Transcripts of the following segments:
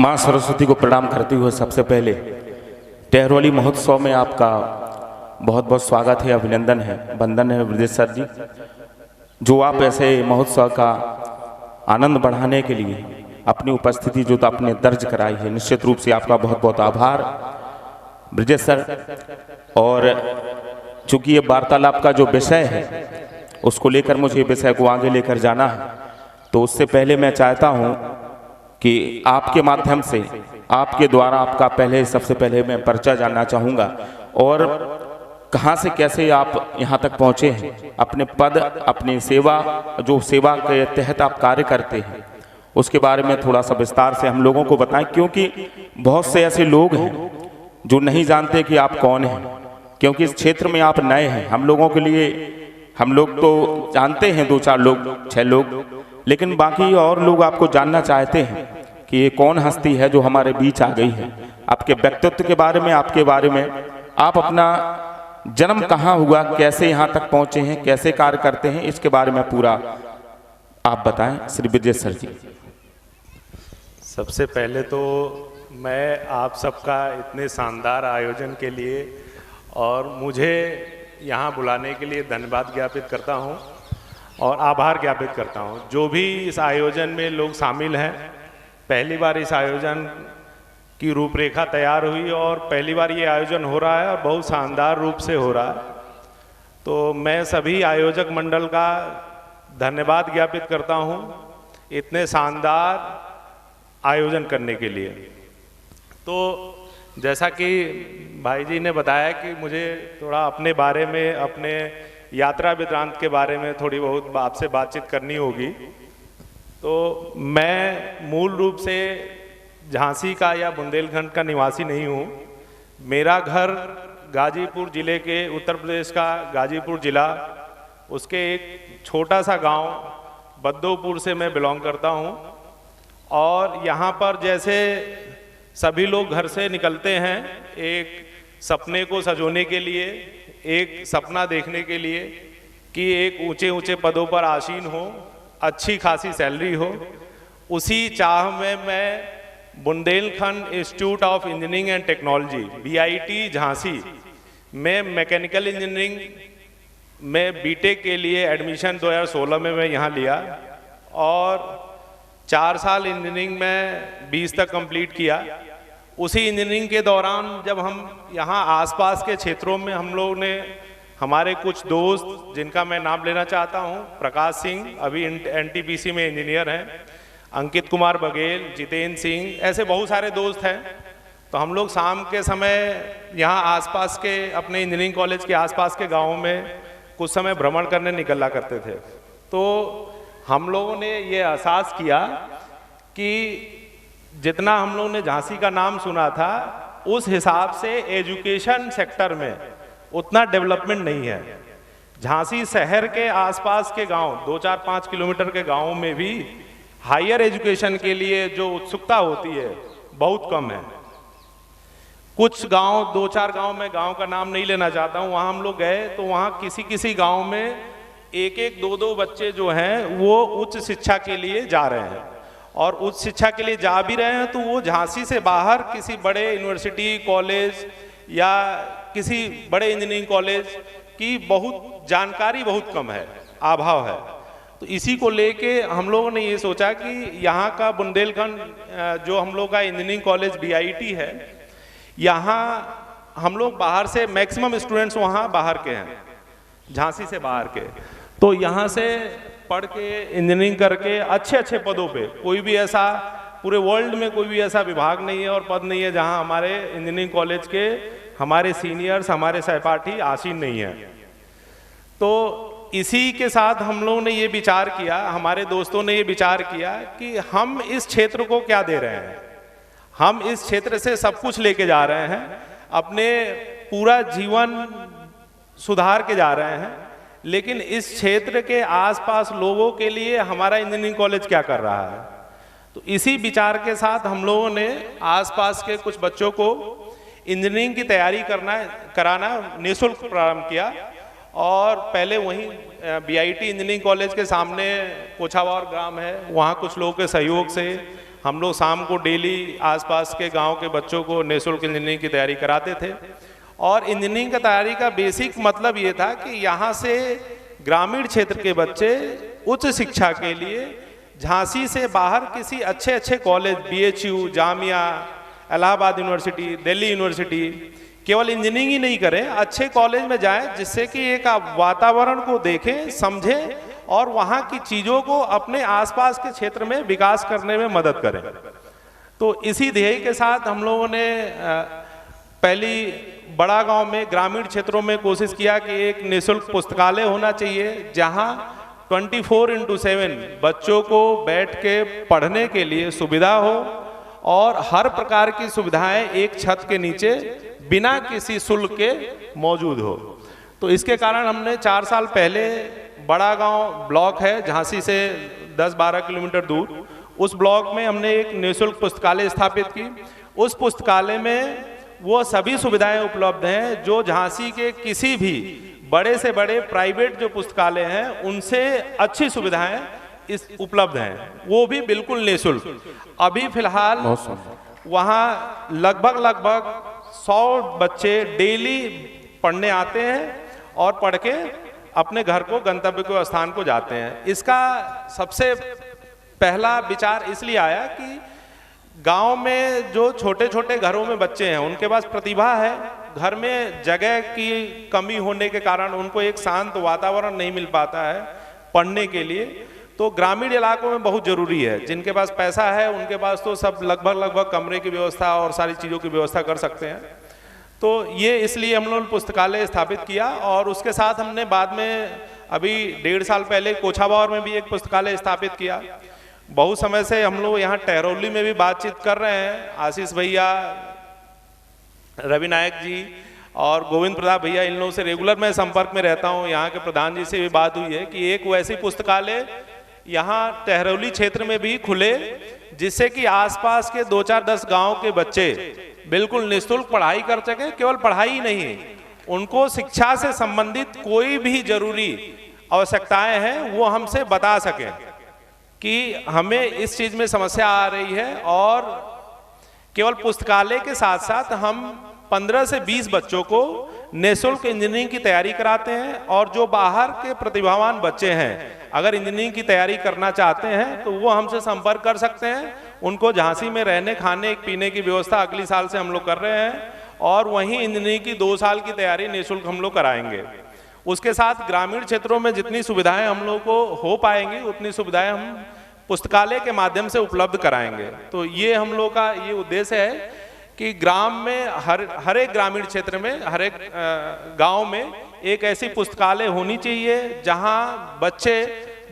माँ सरस्वती को प्रणाम करते हुए सबसे पहले टेहरोली महोत्सव में आपका बहुत बहुत स्वागत है, अभिनंदन है, वंदन है ब्रजेश सर जी, जो आप ऐसे महोत्सव का आनंद बढ़ाने के लिए अपनी उपस्थिति जो तो आपने दर्ज कराई है, निश्चित रूप से आपका बहुत बहुत आभार ब्रजेश सर। और चूंकि ये वार्तालाप का जो विषय है उसको लेकर मुझे विषय को आगे लेकर जाना है, तो उससे पहले मैं चाहता हूँ कि आपके माध्यम से, आपके द्वारा आपका पहले सबसे पहले मैं परिचय जानना चाहूँगा और कहाँ से कैसे आप यहाँ तक पहुँचे हैं, अपने पद, अपनी सेवा, जो सेवा के तहत आप कार्य करते हैं उसके बारे में थोड़ा सा विस्तार से हम लोगों को बताएं, क्योंकि बहुत से ऐसे लोग हैं जो नहीं जानते कि आप कौन हैं, क्योंकि इस क्षेत्र में आप नए हैं। हम लोगों के लिए, हम लोग तो जानते हैं 2-4 लोग, 6 लोग, लेकिन बाकी और लोग आपको जानना चाहते हैं कि ये कौन हस्ती है जो हमारे बीच आ गई है। आपके व्यक्तित्व के बारे में, आपके बारे में, आप अपना जन्म कहाँ हुआ, कैसे यहाँ तक पहुँचे हैं, कैसे कार्य करते हैं, इसके बारे में पूरा आप बताएं श्री ब्रजेश सर जी। सबसे पहले तो मैं आप सबका इतने शानदार आयोजन के लिए और मुझे यहाँ बुलाने के लिए धन्यवाद ज्ञापित करता हूँ और आभार ज्ञापित करता हूँ। जो भी इस आयोजन में लोग शामिल हैं, पहली बार इस आयोजन की रूपरेखा तैयार हुई और पहली बार ये आयोजन हो रहा है और बहुत शानदार रूप से हो रहा है, तो मैं सभी आयोजक मंडल का धन्यवाद ज्ञापित करता हूँ इतने शानदार आयोजन करने के लिए। तो जैसा कि भाई जी ने बताया कि मुझे थोड़ा अपने बारे में, अपने यात्रा वृत्तांत के बारे में थोड़ी बहुत आपसे बातचीत करनी होगी। तो मैं मूल रूप से झांसी का या बुंदेलखंड का निवासी नहीं हूँ। मेरा घर गाजीपुर ज़िले के, उत्तर प्रदेश का गाजीपुर ज़िला, उसके एक छोटा सा गांव बद्दोपुर से मैं बिलोंग करता हूँ। और यहाँ पर जैसे सभी लोग घर से निकलते हैं एक सपने को सजोने के लिए, एक सपना देखने के लिए कि एक ऊंचे ऊंचे पदों पर आसीन हो, अच्छी खासी सैलरी हो, उसी चाह में मैं Bundelkhand institute of engineering and technology BIT Jhansi में मैकेनिकल इंजीनियरिंग में बीटेक के लिए एडमिशन 2016 में मैं यहाँ लिया और 4 साल इंजीनियरिंग में 20 तक कंप्लीट किया। उसी इंजीनियरिंग के दौरान जब हम यहाँ आसपास के क्षेत्रों में, हम लोग ने, हमारे कुछ दोस्त जिनका मैं नाम लेना चाहता हूँ, प्रकाश सिंह अभी NTPC में इंजीनियर हैं, अंकित कुमार बघेल, जितेंद्र सिंह, ऐसे बहुत सारे दोस्त हैं। तो हम लोग शाम के समय यहाँ आसपास के, अपने इंजीनियरिंग कॉलेज के आसपास के गाँवों में कुछ समय भ्रमण करने निकला करते थे। तो हम लोगों ने ये एहसास किया कि जितना हम लोगों ने झांसी का नाम सुना था, उस हिसाब से एजुकेशन सेक्टर में उतना डेवलपमेंट नहीं है। झांसी शहर के आसपास के गांव, 2-4-5 किलोमीटर के गांवों में भी हायर एजुकेशन के लिए जो उत्सुकता होती है बहुत कम है। कुछ गांव, 2-4 गांव में, गांव का नाम नहीं लेना चाहता हूँ, वहाँ हम लोग गए तो वहाँ किसी किसी गांव में 1-1, 2-2 बच्चे जो हैं वो उच्च शिक्षा के लिए जा रहे हैं, और उच्च शिक्षा के लिए जा भी रहे हैं तो वो झांसी से बाहर किसी बड़े यूनिवर्सिटी, कॉलेज या किसी बड़े इंजीनियरिंग कॉलेज की बहुत जानकारी बहुत कम है, अभाव है। तो इसी को लेके हम लोगों ने ये सोचा कि यहाँ का बुंदेलखंड जो हम लोग का इंजीनियरिंग कॉलेज BIT है, यहाँ हम लोग बाहर से, मैक्सिमम स्टूडेंट्स वहाँ बाहर के हैं, झांसी से बाहर के, तो यहाँ से पढ़ के इंजीनियरिंग करके अच्छे अच्छे पदों पे, कोई भी ऐसा, पूरे वर्ल्ड में कोई भी ऐसा विभाग नहीं है और पद नहीं है जहाँ हमारे इंजीनियरिंग कॉलेज के हमारे सीनियर्स, हमारे सहपाठी आसीन नहीं है। तो इसी के साथ हम लोगों ने ये विचार किया, हमारे दोस्तों ने ये विचार किया कि हम इस क्षेत्र को क्या दे रहे हैं। हम इस क्षेत्र से सब कुछ लेके जा रहे हैं, अपने पूरा जीवन सुधार के जा रहे हैं, लेकिन इस क्षेत्र के आसपास लोगों के लिए हमारा इंजीनियरिंग कॉलेज क्या कर रहा है। तो इसी विचार के साथ हम लोगों ने आसपास के कुछ बच्चों को इंजीनियरिंग की तैयारी कराना निःशुल्क प्रारंभ किया। और पहले वहीं BIT इंजीनियरिंग कॉलेज के सामने कोछावार ग्राम है, वहाँ कुछ लोगों के सहयोग से हम लोग शाम को डेली आसपास के गांव के बच्चों को निःशुल्क इंजीनियरिंग की तैयारी कराते थे। और इंजीनियरिंग की तैयारी का बेसिक मतलब ये था कि यहाँ से ग्रामीण क्षेत्र के बच्चे उच्च शिक्षा के लिए झांसी से बाहर किसी अच्छे अच्छे college, BHU, Jamia, Allahabad university, Delhi university, केवल इंजीनियरिंग ही नहीं करें, अच्छे कॉलेज में जाएं, जिससे कि एक आप वातावरण को देखें, समझें और वहाँ की चीज़ों को अपने आसपास के क्षेत्र में विकास करने में मदद करें। तो इसी ध्येय के साथ हम लोगों ने पहली बड़ा गांव में ग्रामीण क्षेत्रों में कोशिश किया कि एक निःशुल्क पुस्तकालय होना चाहिए, जहां 24x7 बच्चों को बैठ के पढ़ने के लिए सुविधा हो और हर प्रकार की सुविधाएं एक छत के नीचे बिना किसी शुल्क के मौजूद हो। तो इसके कारण हमने 4 साल पहले बड़ा गांव ब्लॉक है झांसी से 10-12 किलोमीटर दूर, उस ब्लॉक में हमने एक निःशुल्क पुस्तकालय स्थापित की। उस पुस्तकालय में वो सभी सुविधाएं उपलब्ध हैं जो झांसी के किसी भी बड़े से बड़े प्राइवेट जो पुस्तकालय हैं उनसे अच्छी सुविधाएं इस उपलब्ध हैं, वो भी बिल्कुल निःशुल्क। अभी फिलहाल वहाँ लगभग 100 बच्चे डेली पढ़ने आते हैं और पढ़ के अपने घर को, गंतव्य को, स्थान को जाते हैं। इसका सबसे पहला विचार इसलिए आया कि गांव में जो छोटे छोटे घरों में बच्चे हैं उनके पास प्रतिभा है, घर में जगह की कमी होने के कारण उनको एक शांत वातावरण नहीं मिल पाता है पढ़ने के लिए। तो ग्रामीण इलाकों में बहुत जरूरी है, जिनके पास पैसा है उनके पास तो सब लगभग कमरे की व्यवस्था और सारी चीज़ों की व्यवस्था कर सकते हैं। तो ये इसलिए हम लोग पुस्तकालय स्थापित किया और उसके साथ हमने बाद में अभी 1.5 साल पहले कोछाबावर में भी एक पुस्तकालय स्थापित किया। बहुत समय से हम लोग यहाँ टहरौली में भी बातचीत कर रहे हैं, आशीष भैया, रवि नायक जी और गोविंद प्रताप भैया, इन लोगों से रेगुलर मैं संपर्क में रहता हूँ। यहाँ के प्रधान जी से भी बात हुई है कि एक वैसी पुस्तकालय यहाँ टहरौली क्षेत्र में भी खुले, जिससे कि आसपास के 2-4-10 गांव के बच्चे बिल्कुल निःशुल्क पढ़ाई कर सके। केवल पढ़ाई ही नहीं, उनको शिक्षा से संबंधित कोई भी जरूरी आवश्यकताएं हैं वो हमसे बता सकें कि हमें इस चीज में समस्या आ रही है। और केवल पुस्तकालय के साथ साथ हम 15 से 20 बच्चों को निःशुल्क इंजीनियरिंग की तैयारी कराते हैं। और जो बाहर के प्रतिभावान बच्चे हैं अगर इंजीनियरिंग की तैयारी करना चाहते हैं तो वो हमसे संपर्क कर सकते हैं। उनको झांसी में रहने, खाने, पीने की व्यवस्था अगली साल से हम लोग कर रहे हैं और वहीं इंजीनियरिंग की 2 साल की तैयारी निःशुल्क हम लोग कराएंगे। उसके साथ ग्रामीण क्षेत्रों में जितनी सुविधाएं हम लोग को हो पाएंगी उतनी सुविधाएं हम पुस्तकालय के माध्यम से उपलब्ध कराएंगे। तो ये हम लोग का ये उद्देश्य है कि ग्राम में हर एक ग्रामीण क्षेत्र में, हर एक गांव में एक ऐसी पुस्तकालय होनी चाहिए जहां बच्चे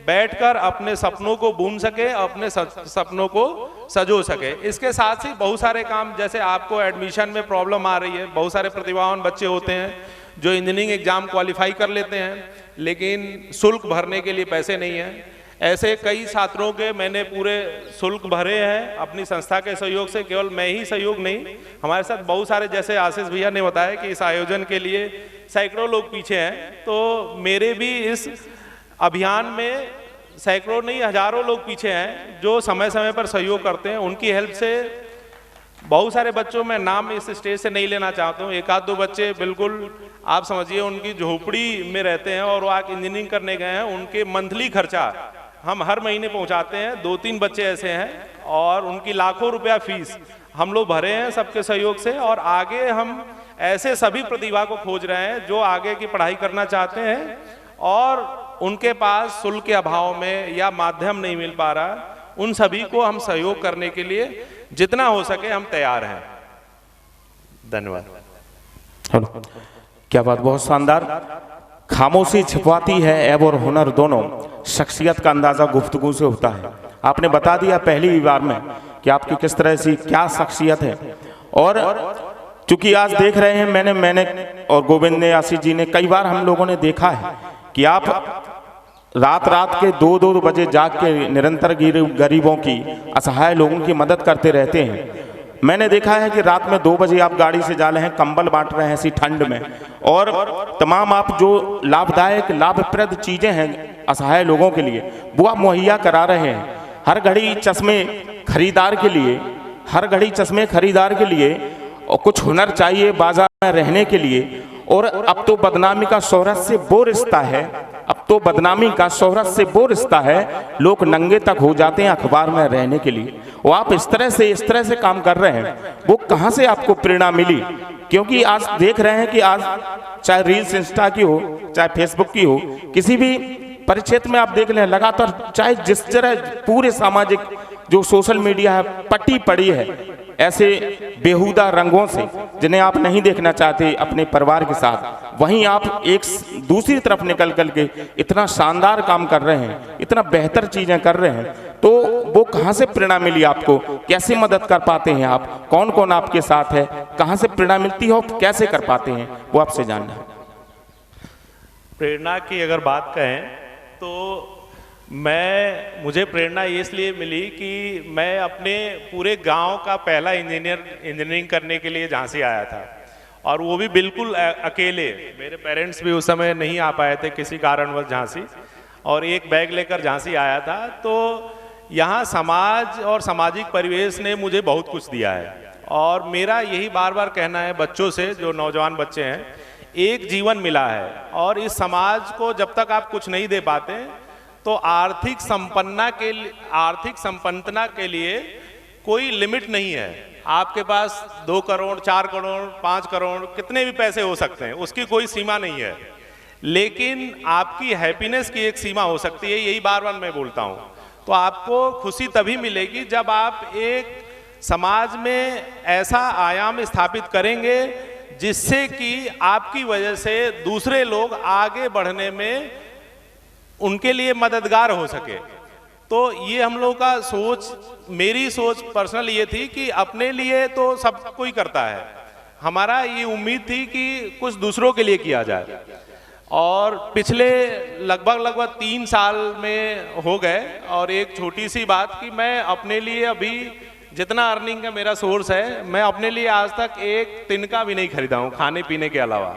बैठकर अपने सपनों को बुन सके, अपने सपनों को सजो सके। इसके साथ ही बहुत सारे काम, जैसे आपको एडमिशन में प्रॉब्लम आ रही है, बहुत सारे प्रतिभावान बच्चे होते हैं जो इंजीनियरिंग एग्जाम क्वालिफाई कर लेते हैं लेकिन शुल्क भरने के लिए पैसे नहीं है। ऐसे कई छात्रों के मैंने पूरे शुल्क भरे हैं अपनी संस्था के सहयोग से। केवल मैं ही सहयोग नहीं, हमारे साथ बहुत सारे, जैसे आशीष भैया ने बताया कि इस आयोजन के लिए सैकड़ों लोग पीछे हैं, तो मेरे भी इस अभियान में सैकड़ों नहीं हजारों लोग पीछे हैं जो समय समय पर सहयोग करते हैं। उनकी हेल्प से बहुत सारे बच्चों में नाम इस स्टेज से नहीं लेना चाहता हूँ, 1-2 बच्चे बिल्कुल आप समझिए उनकी झोपड़ी में रहते हैं और वो आके इंजीनियरिंग करने गए हैं, उनके मंथली खर्चा हम हर महीने पहुंचाते हैं। 2-3 बच्चे ऐसे हैं और उनकी लाखों रुपया फीस हम लोग भरे हैं सबके सहयोग से। और आगे हम ऐसे सभी प्रतिभा को खोज रहे हैं जो आगे की पढ़ाई करना चाहते हैं और उनके पास शुल्क के अभाव में या माध्यम नहीं मिल पा रहा, उन सभी को हम सहयोग करने के लिए जितना हो सके हम तैयार हैं। धन्यवाद। क्या बात, बहुत शानदार। खामोशी छिपवाती है ऐब और हुनर दोनों, शख्सियत का अंदाजा गुफ्तगू से होता है। आपने बता दिया पहली बार में कि आपकी किस तरह से क्या शख्सियत है। और चूंकि आज देख रहे हैं, मैंने और गोविंद ने, आशीष जी ने, कई बार हम लोगों ने देखा है कि आप रात के 2-2 बजे जाग के निरंतर गरीबों की, असहाय लोगों की मदद करते रहते हैं। मैंने देखा है कि रात में 2 बजे आप गाड़ी से जा रहे हैं, कंबल बांट रहे हैं ऐसी ठंड में, और तमाम आप जो लाभदायक, लाभप्रद चीजें हैं असहाय लोगों के लिए वो आप मुहैया करा रहे हैं। हर घड़ी चश्मे खरीदार के लिए, हर घड़ी चश्मे खरीदार के लिए और कुछ हुनर चाहिए बाजार में रहने के लिए। और अब तो बदनामी का शोहरत से वो रिश्ता है, अब तो बदनामी का शोहरत से वो रिश्ता है, लोग नंगे तक हो जाते हैं अखबार में रहने के लिए। वो आप इस तरह से काम कर रहे हैं, वो कहाँ से आपको प्रेरणा मिली? क्योंकि आज देख रहे हैं कि आज चाहे रील्स इंस्टा की हो, चाहे फेसबुक की हो, किसी भी परिक्षेत्र में आप देख लें लगातार, चाहे जिस तरह पूरे सामाजिक जो सोशल मीडिया है पट्टी पड़ी है ऐसे बेहुदा रंगों से, जिन्हें आप नहीं देखना चाहते अपने परिवार के साथ। वहीं आप एक दूसरी तरफ निकल के इतना शानदार काम कर रहे हैं, इतना बेहतर चीजें कर रहे हैं, तो वो कहाँ से प्रेरणा मिली आपको? कैसे मदद कर पाते हैं आप? कौन कौन आपके साथ है? कहाँ से प्रेरणा मिलती है और कैसे कर पाते हैं? वो आपसे जानना है। प्रेरणा की अगर बात कहें तो मुझे प्रेरणा इसलिए मिली कि मैं अपने पूरे गांव का पहला इंजीनियरिंग करने के लिए झांसी आया था, और वो भी बिल्कुल अकेले। मेरे पेरेंट्स भी उस समय नहीं आ पाए थे किसी कारणवश झांसी, और एक बैग लेकर झांसी आया था। तो यहाँ समाज और सामाजिक परिवेश ने मुझे बहुत कुछ दिया है, और मेरा यही बार बार कहना है बच्चों से, जो नौजवान बच्चे हैं, एक जीवन मिला है, और इस समाज को जब तक आप कुछ नहीं दे पाते तो आर्थिक संपन्नता के लिए कोई लिमिट नहीं है। आपके पास 2 करोड़, 4 करोड़, 5 करोड़, कितने भी पैसे हो सकते हैं, उसकी कोई सीमा नहीं है। लेकिन आपकी हैप्पीनेस की एक सीमा हो सकती है, यही बार बार मैं बोलता हूँ। तो आपको खुशी तभी मिलेगी जब आप एक समाज में ऐसा आयाम स्थापित करेंगे जिससे कि आपकी वजह से दूसरे लोग आगे बढ़ने में उनके लिए मददगार हो सके। तो ये हम लोग का सोच, मेरी सोच पर्सनल ये थी कि अपने लिए तो सब कोई करता है, हमारा ये उम्मीद थी कि कुछ दूसरों के लिए किया जाए। और पिछले लगभग 3 साल में हो गए। और एक छोटी सी बात कि मैं अपने लिए अभी जितना अर्निंग का मेरा सोर्स है, मैं अपने लिए आज तक एक तिनका भी नहीं खरीदा हूँ खाने पीने के अलावा।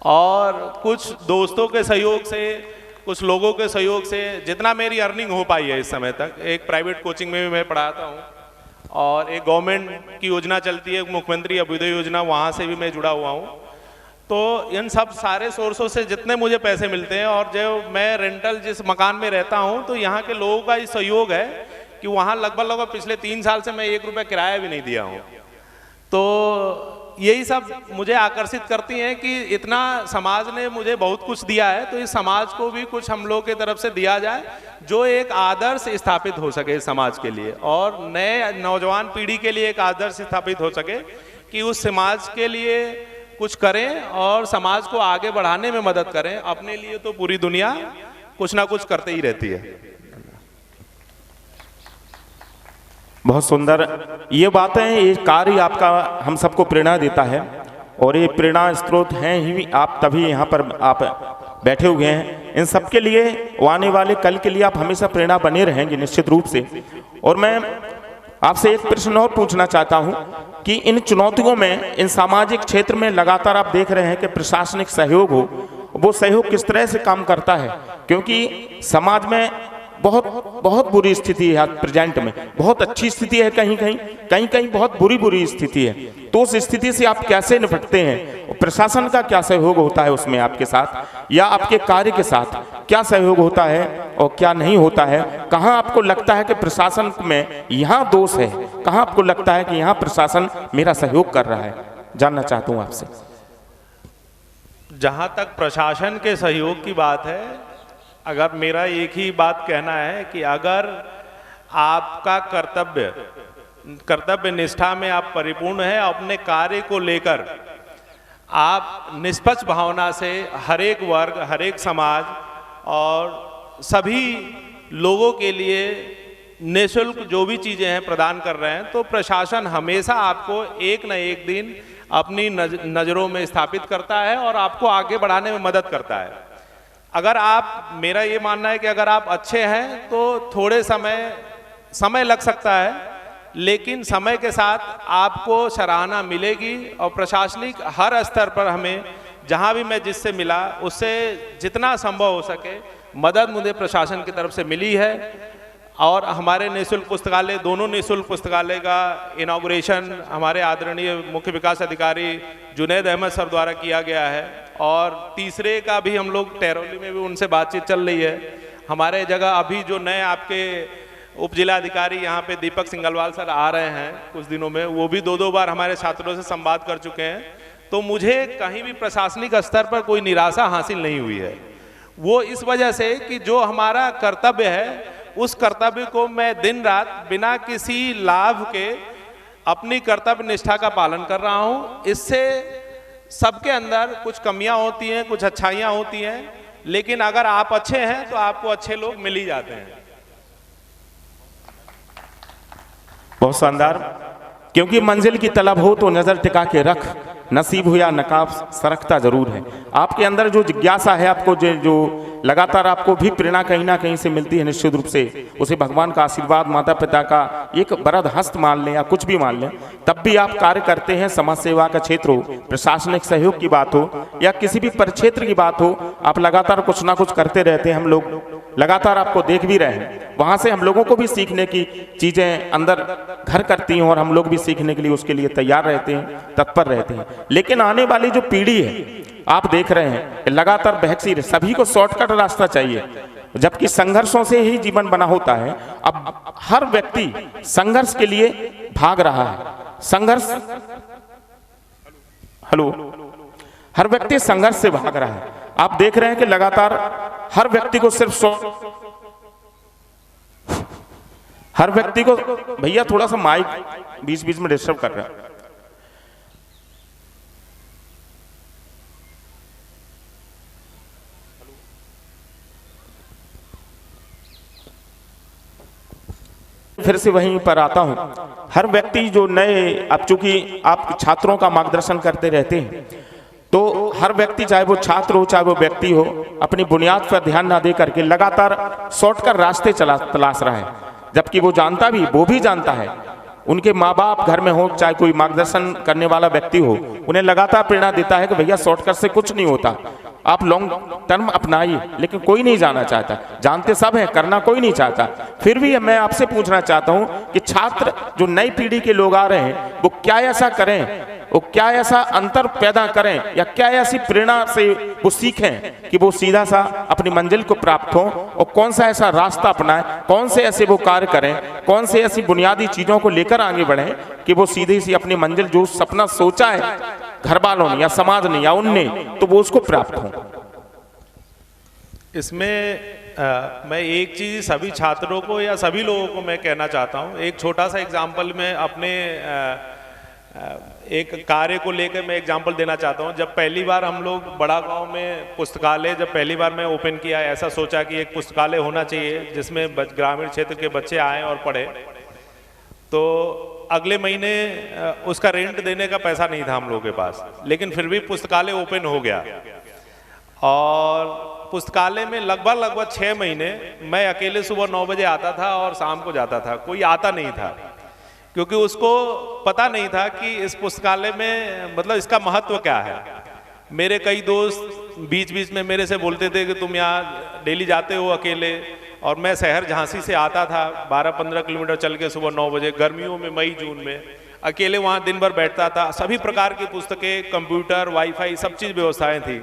और कुछ दोस्तों के सहयोग से, कुछ लोगों के सहयोग से जितना मेरी अर्निंग हो पाई है इस समय तक, एक प्राइवेट कोचिंग में भी मैं पढ़ाता हूँ, और एक गवर्नमेंट की योजना चलती है मुख्यमंत्री अभ्युदय योजना, वहाँ से भी मैं जुड़ा हुआ हूँ। तो इन सब सारे सोर्सों से जितने मुझे पैसे मिलते हैं, और जो मैं रेंटल जिस मकान में रहता हूँ, तो यहाँ के लोगों का ही सहयोग है कि वहाँ लगभग पिछले 3 साल से मैं 1 रुपया किराया भी नहीं दिया हूँ। तो यही सब मुझे आकर्षित करती हैं कि इतना समाज ने मुझे बहुत कुछ दिया है, तो इस समाज को भी कुछ हम लोग की तरफ से दिया जाए जो एक आदर्श स्थापित हो सके समाज के लिए, और नए नौजवान पीढ़ी के लिए एक आदर्श स्थापित हो सके कि उस समाज के लिए कुछ करें और समाज को आगे बढ़ाने में मदद करें। अपने लिए तो पूरी दुनिया कुछ ना कुछ करते ही रहती है। बहुत सुंदर ये बातें, ये कार्य आपका हम सबको प्रेरणा देता है, और ये प्रेरणा स्रोत हैं ही आप, तभी यहाँ पर आप बैठे हुए हैं। इन सब के लिए, आने वाले कल के लिए आप हमेशा प्रेरणा बने रहेंगे निश्चित रूप से। और मैं आपसे एक प्रश्न और पूछना चाहता हूँ कि इन चुनौतियों में, इन सामाजिक क्षेत्र में लगातार आप देख रहे हैं कि प्रशासनिक सहयोग हो, वो सहयोग किस तरह से काम करता है? क्योंकि समाज में बहुत बुरी स्थिति है आज प्रेजेंट में, बहुत अच्छी स्थिति है कहीं बहुत बुरी स्थिति है। तो उस स्थिति से आप कैसे निपटते हैं? प्रशासन का क्या सहयोग होता है उसमें आपके साथ, या आपके कार्य के साथ क्या सहयोग होता है और क्या नहीं होता है? कहाँ आपको लगता है कि प्रशासन में यहाँ दोष है, कहाँ आपको लगता है कि यहाँ प्रशासन मेरा सहयोग कर रहा है? जानना चाहता हूँ आपसे। जहाँ तक प्रशासन के सहयोग की बात है, अगर मेरा एक ही बात कहना है कि अगर आपका कर्तव्य निष्ठा में आप परिपूर्ण है, अपने कार्य को लेकर आप निष्पक्ष भावना से हर एक वर्ग, हर एक समाज और सभी लोगों के लिए निःशुल्क जो भी चीज़ें हैं प्रदान कर रहे हैं, तो प्रशासन हमेशा आपको एक न एक दिन अपनी नज़रों में स्थापित करता है और आपको आगे बढ़ाने में मदद करता है। अगर आप, मेरा ये मानना है कि अगर आप अच्छे हैं तो थोड़े समय लग सकता है, लेकिन समय के साथ आपको सराहना मिलेगी। और प्रशासनिक हर स्तर पर हमें, जहाँ भी मैं जिससे मिला, उससे जितना संभव हो सके मदद मुझे प्रशासन की तरफ से मिली है। और हमारे निःशुल्क पुस्तकालय, दोनों निःशुल्क पुस्तकालय का इनॉग्रेशन हमारे आदरणीय मुख्य विकास अधिकारी जुनैद अहमद सर द्वारा किया गया है। और तीसरे का भी हम लोग टहरौली में भी उनसे बातचीत चल रही है। हमारे जगह अभी जो नए आपके उप जिला अधिकारी यहाँ पे दीपक सिंगलवाल सर आ रहे हैं कुछ दिनों में, वो भी 2-2 बार हमारे छात्रों से संवाद कर चुके हैं। तो मुझे कहीं भी प्रशासनिक स्तर पर कोई निराशा हासिल नहीं हुई है। वो इस वजह से कि जो हमारा कर्तव्य है उस कर्तव्य को मैं दिन रात बिना किसी लाभ के अपनी कर्तव्य निष्ठा का पालन कर रहा हूँ। इससे सबके अंदर कुछ कमियां होती हैं, कुछ अच्छाइयां होती हैं, लेकिन अगर आप अच्छे हैं तो आपको अच्छे लोग मिल ही जाते हैं। बहुत शानदार। क्योंकि मंजिल की तलब हो तो नजर टिका के रख, नसीब हो या नकाब सरकता जरूर है। आपके अंदर जो जिज्ञासा है, आपको जो लगातार आपको भी प्रेरणा कहीं ना कहीं से मिलती है, निश्चित रूप से उसे भगवान का आशीर्वाद, माता पिता का एक बरद हस्त मान लें या कुछ भी मान लें, तब भी आप कार्य करते हैं। समाज सेवा का क्षेत्र हो, प्रशासनिक सहयोग की बात हो या किसी भी परिक्षेत्र की बात हो, आप लगातार कुछ ना कुछ करते रहते हैं। हम लोग लगातार आपको देख भी रहे हैं। वहां से हम लोगों को भी सीखने की चीजें अंदर घर करती हैं और हम लोग भी सीखने के लिए उसके लिए तैयार रहते हैं, तत्पर रहते हैं। लेकिन आने वाली जो पीढ़ी है, आप देख रहे हैं लगातार बहकती है। सभी को शॉर्टकट रास्ता चाहिए, जबकि संघर्षों से ही जीवन बना होता है। अब हर व्यक्ति संघर्ष के लिए भाग रहा है। संघर्ष, हेलो, हर व्यक्ति संघर्ष से भाग रहा है। आप देख रहे हैं कि लगातार हर व्यक्ति को हर व्यक्ति को, भैया थोड़ा सा माइक बीच बीच में डिस्टर्ब कर रहा है। फिर से वहीं पर आता हूं। हर व्यक्ति जो नए, अब चूंकि आप छात्रों का मार्गदर्शन करते रहते हैं, तो हर व्यक्ति, चाहे वो छात्र हो चाहे वो व्यक्ति हो, अपनी बुनियाद पर ध्यान ना दे करके लगातार शॉर्टकट रास्ते तलाश रहा है। जबकि वो जानता भी, वो भी जानता है, उनके माँ बाप घर में हो चाहे कोई मार्गदर्शन करने वाला व्यक्ति हो, उन्हें लगातार प्रेरणा देता है कि भैया शॉर्टकट से कुछ नहीं होता, आप लॉन्ग टर्म अपनाइए। लेकिन कोई नहीं जाना चाहता, जानते सब हैं, करना कोई नहीं चाहता। फिर भी मैं आपसे पूछना चाहता हूं कि छात्र, जो नई पीढ़ी के लोग आ रहे हैं, वो क्या ऐसा करें, वो क्या ऐसा अंतर पैदा करें या क्या ऐसी प्रेरणा से वो सीखें कि वो सीधा सा अपनी मंजिल को प्राप्त हो, और कौन सा ऐसा रास्ता अपनाएं, कौन से ऐसे वो कार्य करें, कौन से ऐसी बुनियादी चीजों को लेकर आगे बढ़ें कि वो सीधी सी अपनी मंजिल, जो सपना सोचा है घर वालों ने या समाज ने या उनने, तो वो उसको प्राप्त हो। इसमें मैं एक चीज सभी छात्रों को या सभी लोगों को मैं कहना चाहता हूँ। एक छोटा सा एग्जाम्पल में अपने एक कार्य को लेकर मैं एग्जाम्पल देना चाहता हूँ। जब पहली बार हम लोग बड़ा गांव में पुस्तकालय, जब पहली बार मैं ओपन किया, ऐसा सोचा कि एक पुस्तकालय होना चाहिए जिसमें ग्रामीण क्षेत्र के बच्चे आएँ और पढ़े। तो अगले महीने उसका रेंट देने का पैसा नहीं था हम लोगों के पास, लेकिन फिर भी पुस्तकालय ओपन हो गया। और पुस्तकालय में लगभग 6 महीने मैं अकेले सुबह 9 बजे आता था और शाम को जाता था। कोई आता नहीं था, क्योंकि उसको पता नहीं था कि इस पुस्तकालय में मतलब इसका महत्व क्या है। मेरे कई दोस्त बीच बीच में मेरे से बोलते थे कि तुम यहाँ डेली जाते हो अकेले, और मैं शहर झांसी से आता था 12-15 किलोमीटर चल के सुबह 9 बजे, गर्मियों में, मई जून में, अकेले वहाँ दिन भर बैठता था। सभी प्रकार की पुस्तकें, कंप्यूटर, वाईफाई, सब चीज़ व्यवस्थाएं थी।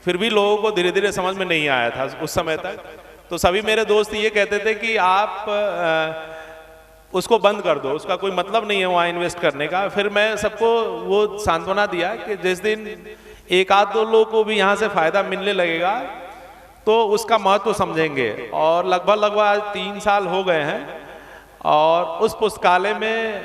फिर भी लोगों को धीरे धीरे समझ में नहीं आया था उस समय तक। तो सभी मेरे दोस्त ये कहते थे कि आप उसको बंद कर दो, उसका कोई मतलब नहीं है वहाँ इन्वेस्ट करने का। फिर मैं सबको वो सांत्वना दिया कि जिस दिन 1-2 लोगों को भी यहाँ से फायदा मिलने लगेगा तो उसका महत्व समझेंगे। और लगभग 3 साल हो गए हैं और उस पुस्तकालय में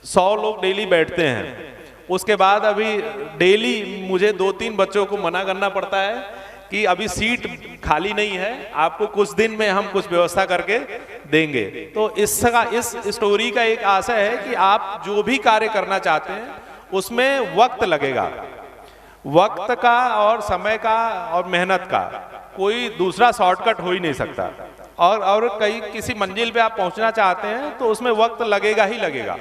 100 लोग डेली बैठते हैं। उसके बाद अभी डेली मुझे 2-3 बच्चों को मना करना पड़ता है कि अभी सीट खाली नहीं है, आपको कुछ दिन में हम कुछ व्यवस्था करके देंगे। तो इस स्टोरी का एक आशय है कि आप जो भी कार्य करना चाहते हैं उसमें वक्त लगेगा, वक्त का और समय का और मेहनत का, कोई दूसरा शॉर्टकट हो ही नहीं सकता। और किसी मंजिल पे आप पहुंचना चाहते हैं तो उसमें वक्त लगेगा ही लगेगा,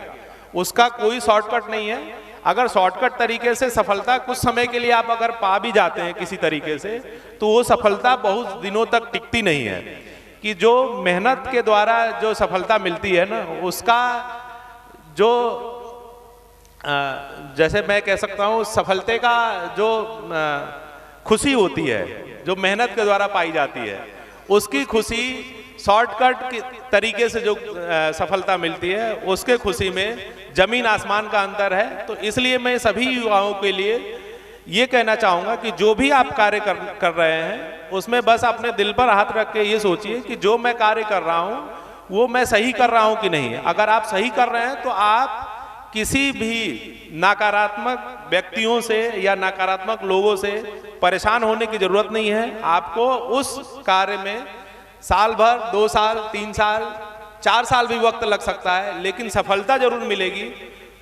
उसका कोई शॉर्टकट नहीं है। अगर शॉर्टकट तरीके से सफलता कुछ समय के लिए आप अगर पा भी जाते हैं किसी तरीके से, तो वो सफलता बहुत दिनों तक टिकती नहीं है। कि जो मेहनत के द्वारा जो सफलता मिलती है ना, उसका जो जैसे मैं कह सकता हूँ सफलते का जो खुशी होती है, जो मेहनत के द्वारा पाई जाती है, उसकी खुशी शॉर्टकट के तरीके से जो सफलता मिलती है, उसके खुशी में जमीन आसमान का अंतर है। तो इसलिए मैं सभी युवाओं के लिए ये कहना चाहूँगा कि जो भी आप कार्य कर रहे हैं, उसमें बस अपने दिल पर हाथ रख के ये सोचिए कि जो मैं कार्य कर रहा हूँ वो मैं सही कर रहा हूँ कि नहीं। अगर आप सही कर रहे हैं तो आप किसी भी नकारात्मक व्यक्तियों से या नकारात्मक लोगों से परेशान होने की जरूरत नहीं है। आपको उस कार्य में साल भर, 2 साल, 3 साल, 4 साल भी वक्त लग सकता है, लेकिन सफलता जरूर मिलेगी।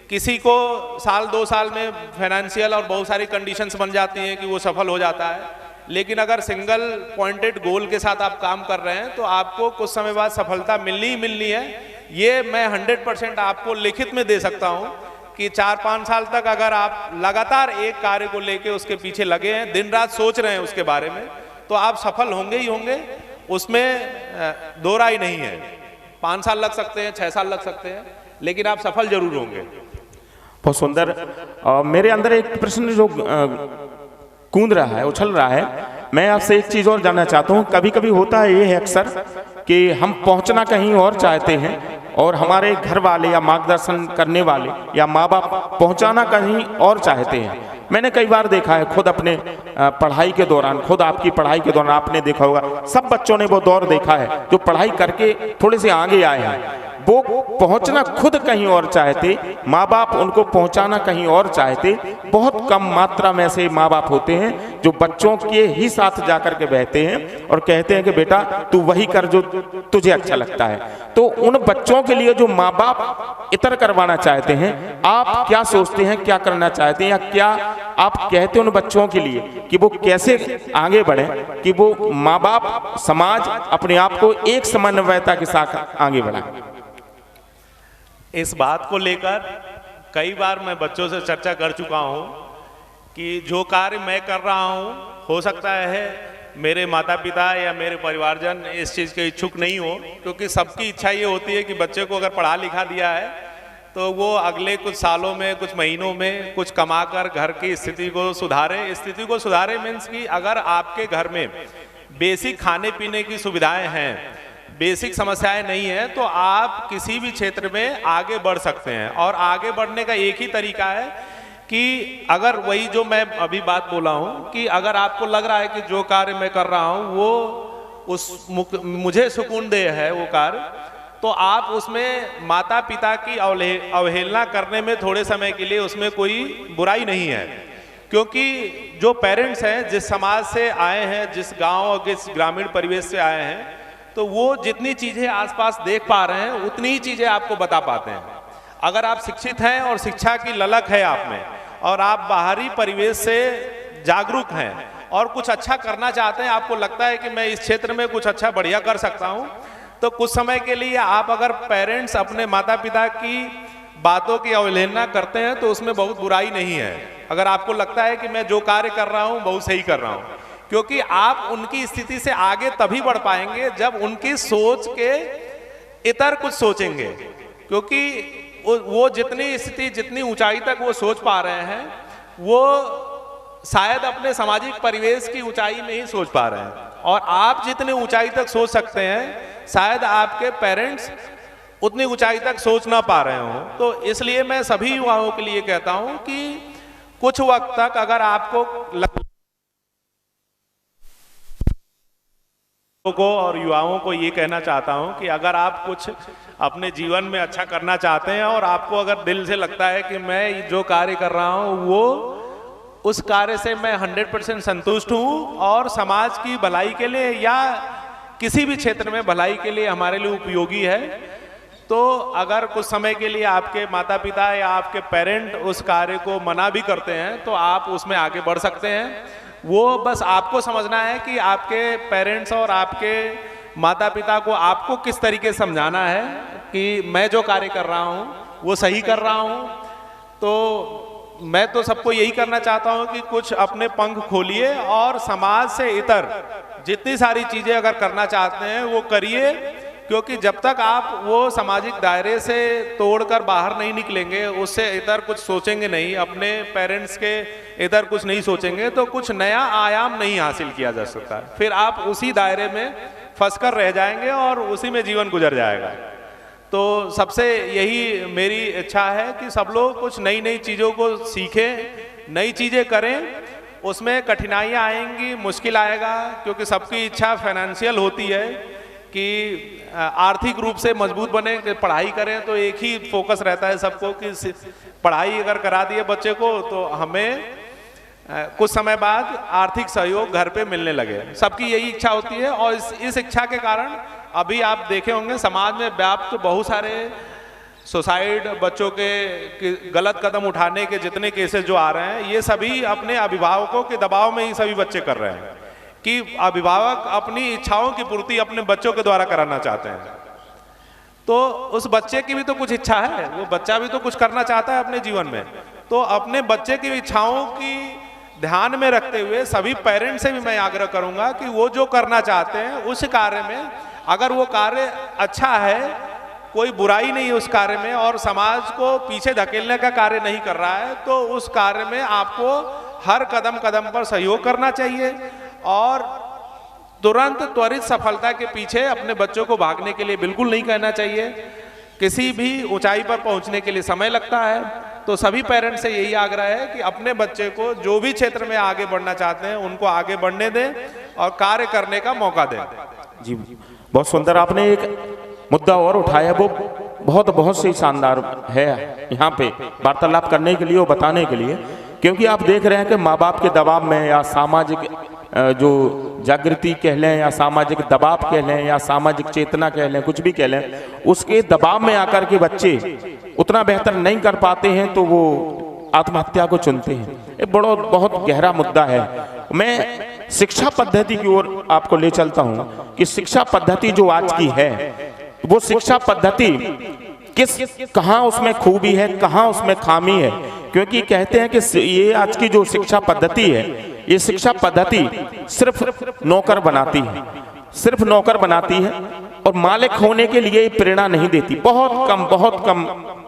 किसी को साल 2 साल में फाइनेंशियल और बहुत सारी कंडीशंस बन जाती हैं कि वो सफल हो जाता है, लेकिन अगर सिंगल पॉइंटेड गोल के साथ आप काम कर रहे हैं तो आपको कुछ समय बाद सफलता मिलनी ही मिलनी है। ये मैं 100% आपको लिखित में दे सकता हूँ कि 4-5 साल तक अगर आप लगातार एक कार्य को लेके उसके पीछे लगे हैं, दिन रात सोच रहे हैं उसके बारे में, तो आप सफल होंगे ही होंगे, उसमें दो राय नहीं है। 5 साल लग सकते हैं, 6 साल लग सकते हैं, लेकिन आप सफल जरूर होंगे। बहुत सुंदर। मेरे अंदर एक प्रश्न जो कूद रहा है, उछल रहा है, मैं आपसे एक चीज़ और जानना चाहता हूँ। कभी कभी होता है ये अक्सर कि हम पहुँचना कहीं और चाहते हैं और हमारे घर वाले या मार्गदर्शन करने वाले या माँ बाप पहुँचाना कहीं और चाहते हैं। मैंने कई बार देखा है, खुद अपने पढ़ाई के दौरान, खुद आपकी पढ़ाई के दौरान आपने देखा होगा, सब बच्चों ने वो दौर देखा है जो पढ़ाई करके थोड़े से आगे आए हैं। वो पहुंचना खुद कहीं और चाहते, माँ बाप उनको पहुंचाना कहीं और चाहते। बहुत कम मात्रा में ऐसे माँ बाप होते हैं जो बच्चों के ही साथ जाकर के बैठते हैं और कहते हैं कि बेटा तू वही कर जो तुझे अच्छा लगता है। तो उन बच्चों के लिए जो माँ बाप इतर करवाना चाहते हैं, आप क्या सोचते हैं, क्या करना चाहते हैं, या क्या आप कहते हैं उन बच्चों के लिए कि वो कैसे आगे बढ़े, कि वो माँ बाप, समाज अपने आप को एक समन्वयता के साथ आगे बढ़ाए? इस बात को लेकर कई बार मैं बच्चों से चर्चा कर चुका हूं कि जो कार्य मैं कर रहा हूं, हो सकता है मेरे माता पिता या मेरे परिवारजन इस चीज़ के इच्छुक नहीं हो, क्योंकि सबकी इच्छा ये होती है कि बच्चे को अगर पढ़ा लिखा दिया है तो वो अगले कुछ सालों में, कुछ महीनों में कुछ कमाकर घर की स्थिति को सुधारे। स्थिति को सुधारे मीन्स कि अगर आपके घर में बेसिक खाने पीने की सुविधाएं हैं, बेसिक समस्याएं नहीं है, तो आप किसी भी क्षेत्र में आगे बढ़ सकते हैं। और आगे बढ़ने का एक ही तरीका है कि अगर वही जो मैं अभी बात बोला हूं कि अगर आपको लग रहा है कि जो कार्य मैं कर रहा हूं वो मुझे सुकून दे है वो कार्य, तो आप उसमें माता पिता की अवहेलना करने में थोड़े समय के लिए उसमें कोई बुराई नहीं है। क्योंकि जो पेरेंट्स हैं, जिस समाज से आए हैं, जिस गांव और जिस ग्रामीण परिवेश से आए हैं, तो वो जितनी चीज़ें आसपास देख पा रहे हैं उतनी ही चीज़ें आपको बता पाते हैं। अगर आप शिक्षित हैं और शिक्षा की ललक है आप में, और आप बाहरी परिवेश से जागरूक हैं और कुछ अच्छा करना चाहते हैं, आपको लगता है कि मैं इस क्षेत्र में कुछ अच्छा बढ़िया कर सकता हूं, तो कुछ समय के लिए आप अगर पेरेंट्स अपने माता पिता की बातों की अवहेलना करते हैं तो उसमें बहुत बुराई नहीं है। अगर आपको लगता है कि मैं जो कार्य कर रहा हूं बहुत सही कर रहा हूं, क्योंकि आप उनकी स्थिति से आगे तभी बढ़ पाएंगे जब उनकी सोच के इतर कुछ सोचेंगे। क्योंकि वो जितनी स्थिति, जितनी ऊंचाई तक वो सोच पा रहे हैं, वो शायद अपने सामाजिक परिवेश की ऊंचाई में ही सोच पा रहे हैं। और आप जितने ऊंचाई तक सोच सकते हैं, शायद आपके पेरेंट्स उतनी ऊंचाई तक सोच ना पा रहे हों। तो इसलिए मैं सभी युवाओं के लिए कहता हूं कि कुछ वक्त तक अगर आपको को और युवाओं को ये कहना चाहता हूं कि अगर आप कुछ अपने जीवन में अच्छा करना चाहते हैं और आपको अगर दिल से लगता है कि मैं जो कार्य कर रहा हूं वो उस कार्य से मैं 100% संतुष्ट हूं और समाज की भलाई के लिए या किसी भी क्षेत्र में भलाई के लिए हमारे लिए उपयोगी है, तो अगर कुछ समय के लिए आपके माता पिता या आपके पेरेंट उस कार्य को मना भी करते हैं तो आप उसमें आगे बढ़ सकते हैं। वो बस आपको समझना है कि आपके पेरेंट्स और आपके माता पिता को आपको किस तरीके से समझाना है कि मैं जो कार्य कर रहा हूँ वो सही कर रहा हूँ। तो मैं तो सबको यही करना चाहता हूँ कि कुछ अपने पंख खोलिए और समाज से इतर जितनी सारी चीज़ें अगर करना चाहते हैं वो करिए, क्योंकि जब तक आप वो सामाजिक दायरे से तोड़कर बाहर नहीं निकलेंगे, उससे इधर कुछ सोचेंगे नहीं, अपने पेरेंट्स के इधर कुछ नहीं सोचेंगे, तो कुछ नया आयाम नहीं हासिल किया जा सकता। फिर आप उसी दायरे में फंस कर रह जाएंगे और उसी में जीवन गुजर जाएगा। तो सबसे यही मेरी इच्छा है कि सब लोग कुछ नई नई चीज़ों को सीखें, नई चीज़ें करें। उसमें कठिनाइयाँ आएंगी, मुश्किल आएगा, क्योंकि सबकी इच्छा फाइनेंशियल होती है कि आर्थिक रूप से मजबूत बने, कि पढ़ाई करें। तो एक ही फोकस रहता है सबको कि पढ़ाई अगर करा दिए बच्चे को तो हमें कुछ समय बाद आर्थिक सहयोग घर पे मिलने लगे। सबकी यही इच्छा होती है, और इस इच्छा के कारण अभी आप देखे होंगे समाज में व्याप्त बहुत सारे सुसाइड, बच्चों के गलत कदम उठाने के जितने केसेस जो आ रहे हैं, ये सभी अपने अभिभावकों के दबाव में ही सभी बच्चे कर रहे हैं, कि अभिभावक अपनी इच्छाओं की पूर्ति अपने बच्चों के द्वारा कराना चाहते हैं। तो उस बच्चे की भी तो कुछ इच्छा है, वो बच्चा भी तो कुछ करना चाहता है अपने जीवन में। तो अपने बच्चे की इच्छाओं की ध्यान में रखते हुए सभी पेरेंट्स से भी मैं आग्रह करूंगा कि वो जो करना चाहते हैं उस कार्य में, अगर वो कार्य अच्छा है, कोई बुराई नहीं है उस कार्य में, और समाज को पीछे धकेलने का कार्य नहीं कर रहा है, तो उस कार्य में आपको हर कदम कदम पर सहयोग करना चाहिए। और तुरंत त्वरित सफलता के पीछे अपने बच्चों को भागने के लिए बिल्कुल नहीं कहना चाहिए। किसी भी ऊंचाई पर पहुंचने के लिए समय लगता है। तो सभी पेरेंट्स से यही आग्रह है कि अपने बच्चे को जो भी क्षेत्र में आगे बढ़ना चाहते हैं उनको आगे बढ़ने दें और कार्य करने का मौका दें। जी, बहुत सुंदर आपने एक मुद्दा और उठाया, वो बहुत ही शानदार है यहाँ पे वार्तालाप करने के लिए और बताने के लिए। क्योंकि आप देख रहे हैं कि माँ बाप के दबाव में, या सामाजिक जो जागृति कह लें, या सामाजिक दबाव कह लें, या सामाजिक चेतना कह लें, कुछ भी कह लें, उसके दबाव में आकर के बच्चे उतना बेहतर नहीं कर पाते हैं, तो वो आत्महत्या को चुनते हैं। ये बहुत गहरा मुद्दा है। मैं शिक्षा पद्धति की ओर आपको ले चलता हूँ कि शिक्षा पद्धति जो आज की है, वो शिक्षा पद्धति कहाँ उसमें खूबी है, कहाँ उसमें खामी है। क्योंकि कहते हैं कि ये आज की जो शिक्षा पद्धति है, ये शिक्षा पद्धति सिर्फ नौकर बनाती है, सिर्फ नौकर बनाती है, और मालिक होने के लिए प्रेरणा नहीं देती। बहुत कम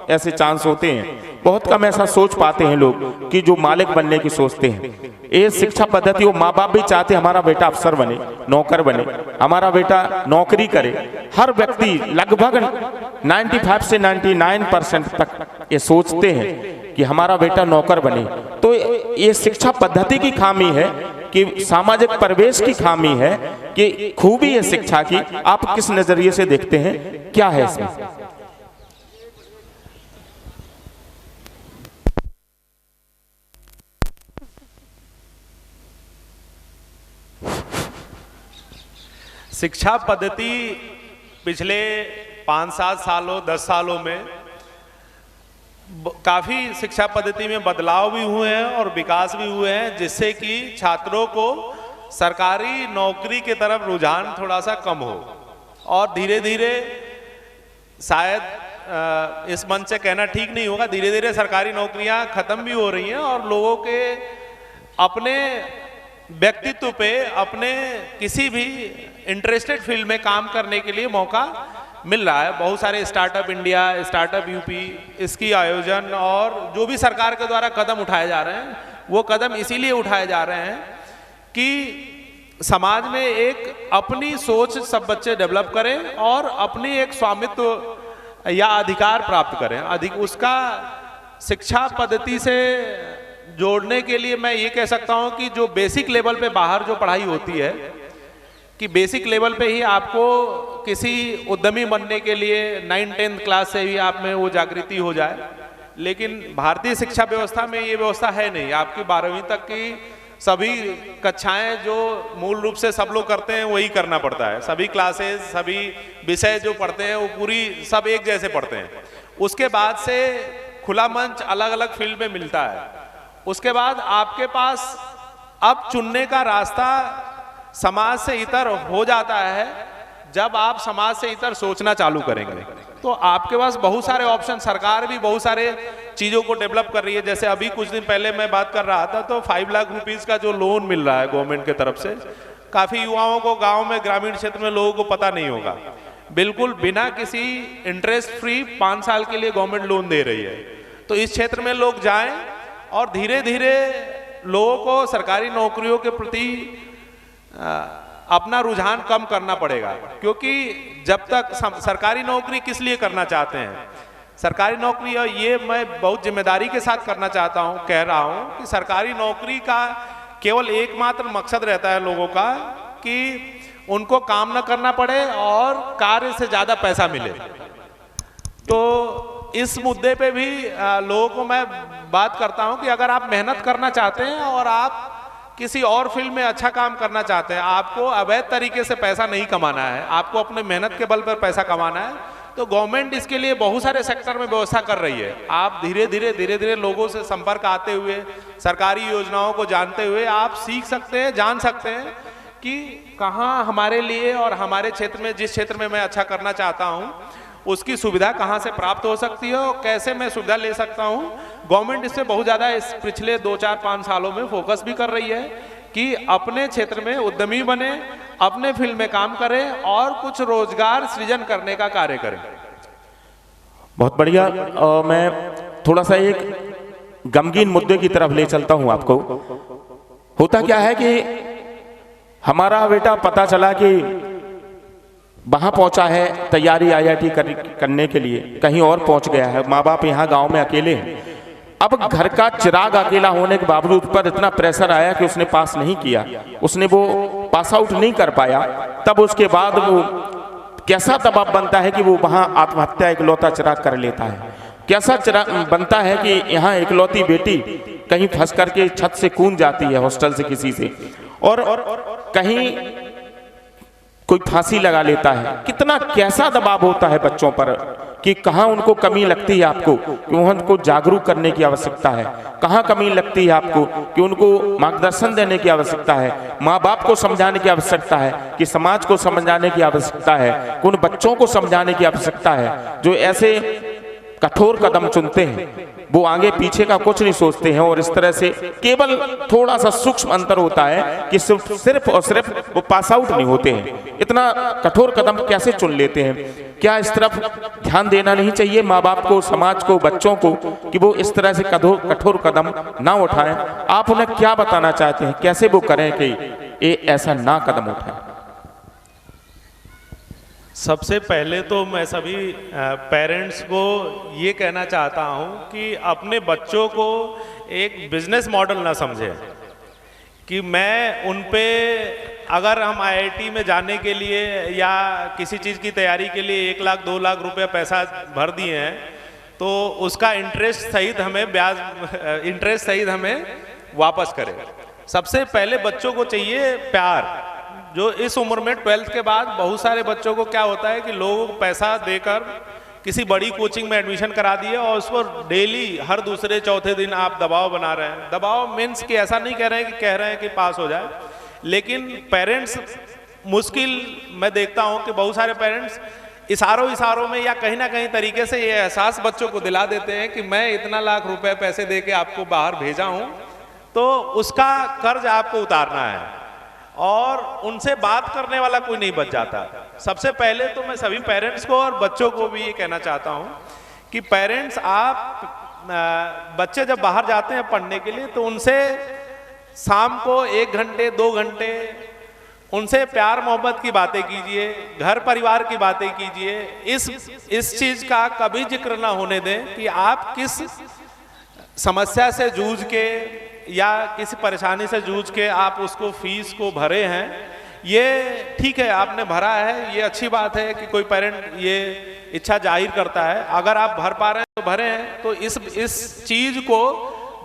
ऐसे चांस होते हैं, बहुत कम ऐसा सोच पाते हैं लोग कि जो मालिक बनने की सोचते हैं। ये शिक्षा पद्धति, वो माँ बाप भी चाहते हमारा बेटा अफसर बने, नौकर बने, हमारा बेटा नौकरी करे। हर व्यक्ति लगभग 95 से 99% तक ये सोचते हैं कि हमारा बेटा नौकर बने। तो ये शिक्षा पद्धति की खामी है, कि सामाजिक परिवेश की खामी है, कि खूबी है शिक्षा की। आप किस नजरिए से देखते हैं, क्या है इसमें? शिक्षा पद्धति पिछले 5-7 सालों 10 सालों में काफ़ी शिक्षा पद्धति में बदलाव भी हुए हैं और विकास भी हुए हैं, जिससे कि छात्रों को सरकारी नौकरी की तरफ रुझान थोड़ा सा कम हो। और धीरे धीरे, शायद इस मंच से कहना ठीक नहीं होगा, धीरे धीरे सरकारी नौकरियां खत्म भी हो रही हैं और लोगों के अपने व्यक्तित्व पे, अपने किसी भी इंटरेस्टेड फील्ड में काम करने के लिए मौका मिल रहा है। बहुत सारे स्टार्टअप इंडिया, स्टार्टअप यूपी, इसकी आयोजन और जो भी सरकार के द्वारा कदम उठाए जा रहे हैं, वो कदम इसीलिए उठाए जा रहे हैं कि समाज में एक अपनी सोच सब बच्चे डेवलप करें और अपनी एक स्वामित्व या अधिकार प्राप्त करें। उसका शिक्षा पद्धति से जोड़ने के लिए मैं ये कह सकता हूँ कि जो बेसिक लेवल पे बाहर जो पढ़ाई होती है, कि बेसिक लेवल पे ही आपको किसी उद्यमी बनने के लिए 9-10 क्लास से ही आप में वो जागृति हो जाए। लेकिन भारतीय शिक्षा व्यवस्था में ये व्यवस्था है नहीं। आपकी 12वीं तक की सभी कक्षाएं जो मूल रूप से सब लोग करते हैं वही करना पड़ता है। सभी क्लासेस, सभी विषय जो पढ़ते हैं वो पूरी सब एक जैसे पढ़ते हैं। उसके बाद से खुला मंच अलग अलग फील्ड में मिलता है। उसके बाद आपके पास अब चुनने का रास्ता समाज से इतर हो जाता है। जब आप समाज से इतर सोचना चालू करेंगे तो आपके पास बहुत सारे ऑप्शन, सरकार भी बहुत सारे चीज़ों को डेवलप कर रही है। जैसे अभी कुछ दिन पहले मैं बात कर रहा था तो 5 लाख रुपीज़ का जो लोन मिल रहा है गवर्नमेंट की तरफ से, काफ़ी युवाओं को गांव में, ग्रामीण क्षेत्र में लोगों को पता नहीं होगा। बिल्कुल बिना किसी इंटरेस्ट फ्री 5 साल के लिए गवर्नमेंट लोन दे रही है। तो इस क्षेत्र में लोग जाएं और धीरे धीरे लोगों को सरकारी नौकरियों के प्रति अपना रुझान कम करना पड़ेगा, क्योंकि जब तक सरकारी नौकरी किस लिए करना चाहते हैं, सरकारी नौकरी, और ये मैं बहुत जिम्मेदारी के साथ करना चाहता हूँ, कह रहा हूँ कि सरकारी नौकरी का केवल एकमात्र मकसद रहता है लोगों का कि उनको काम न करना पड़े और कार्य से ज़्यादा पैसा मिले। तो इस मुद्दे पे भी लोगों को मैं बात करता हूँ कि अगर आप मेहनत करना चाहते हैं और आप किसी और फील्ड में अच्छा काम करना चाहते हैं, आपको अवैध तरीके से पैसा नहीं कमाना है, आपको अपने मेहनत के बल पर पैसा कमाना है, तो गवर्नमेंट इसके लिए बहुत सारे सेक्टर में व्यवस्था कर रही है। आप धीरे धीरे लोगों से संपर्क आते हुए, सरकारी योजनाओं को जानते हुए आप सीख सकते हैं, जान सकते हैं कि कहाँ हमारे लिए और हमारे क्षेत्र में, जिस क्षेत्र में मैं अच्छा करना चाहता हूँ, उसकी सुविधा कहाँ से प्राप्त हो सकती है और कैसे मैं सुविधा ले सकता हूँ। गवर्नमेंट इससे बहुत ज़्यादा इस पिछले 2-4-5 सालों में फोकस भी कर रही है कि अपने क्षेत्र में उद्यमी बने, अपने फील्ड में काम करें और कुछ रोजगार सृजन करने का कार्य करें। बहुत बढ़िया। मैं थोड़ा सा एक गमगीन मुद्दे की तरफ ले चलता हूं आपको। होता क्या है कि हमारा बेटा पता चला कि वहां पहुंचा है तैयारी IIT करने के लिए, कहीं और पहुंच गया है, माँ बाप यहाँ गांव में अकेले हैं। अब घर का चिराग अकेला होने के बावजूद पर इतना प्रेशर आया कि उसने पास नहीं किया, उसने वो पास आउट नहीं कर पाया। तब उसके बाद वो कैसा दबाव बनता है कि वो वहां आत्महत्या इकलौता चिराग कर लेता है। कैसा चिराग बनता है कि यहाँ इकलौती बेटी कहीं फंस करके छत से कूद जाती है, हॉस्टल से किसी से, और कहीं कोई फांसी लगा लेता है। कितना कैसा दबाव होता है बच्चों पर कि कहाँ उनको कमी लगती है आपको कि उनको जागरूक करने की आवश्यकता है, कहाँ कमी लगती है आपको कि उनको मार्गदर्शन देने की आवश्यकता है, माँ बाप को समझाने की आवश्यकता है, कि समाज को समझाने की आवश्यकता है, उन बच्चों को समझाने की आवश्यकता है जो ऐसे कठोर कदम चुनते हैं। वो आगे पीछे का कुछ नहीं सोचते हैं और इस तरह से केवल थोड़ा सा सूक्ष्म अंतर होता है कि सिर्फ और सिर्फ वो पास आउट नहीं होते हैं। इतना कठोर कदम कैसे चुन लेते हैं? क्या इस तरफ ध्यान देना नहीं चाहिए माँ बाप को, समाज को, बच्चों को कि वो इस तरह से कठोर कदम ना उठाएं? आप उन्हें क्या बताना चाहते हैं, कैसे वो करें कि ये ऐसा ना कदम उठाएं? सबसे पहले तो मैं सभी पेरेंट्स को ये कहना चाहता हूँ कि अपने बच्चों को एक बिजनेस मॉडल ना समझे कि मैं उन पे, अगर हम IIT में जाने के लिए या किसी चीज़ की तैयारी के लिए 1 लाख 2 लाख रुपए पैसा भर दिए हैं तो उसका इंटरेस्ट सहित हमें वापस करें। सबसे पहले बच्चों को चाहिए प्यार। जो इस उम्र में 12th के बाद बहुत सारे बच्चों को क्या होता है कि लोग पैसा देकर किसी बड़ी कोचिंग में एडमिशन करा दिए और उस पर डेली हर दूसरे चौथे दिन आप दबाव बना रहे हैं। दबाव मीन्स कि ऐसा नहीं कह रहे हैं कि पास हो जाए, लेकिन पेरेंट्स मुश्किल, मैं देखता हूं कि बहुत सारे पेरेंट्स इशारों में या कहीं ना कहीं तरीके से ये एहसास बच्चों को दिला देते हैं कि मैं इतना लाख रुपए पैसे दे के आपको बाहर भेजा हूं, तो उसका कर्ज आपको उतारना है और उनसे बात करने वाला कोई नहीं बच जाता। सबसे पहले तो मैं सभी पेरेंट्स को और बच्चों को भी ये कहना चाहता हूँ कि पेरेंट्स, आप बच्चे जब बाहर जाते हैं पढ़ने के लिए तो उनसे शाम को 1 घंटे 2 घंटे उनसे प्यार मोहब्बत की बातें कीजिए, घर परिवार की बातें कीजिए। इस चीज का कभी जिक्र ना होने दें कि आप किस समस्या से जूझ के या किसी परेशानी से जूझ के आप उसको फीस को भरे हैं। ये ठीक है, आपने भरा है, ये अच्छी बात है कि कोई पेरेंट ये इच्छा जाहिर करता है। अगर आप भर पा रहे हैं तो भरे हैं। तो इस चीज को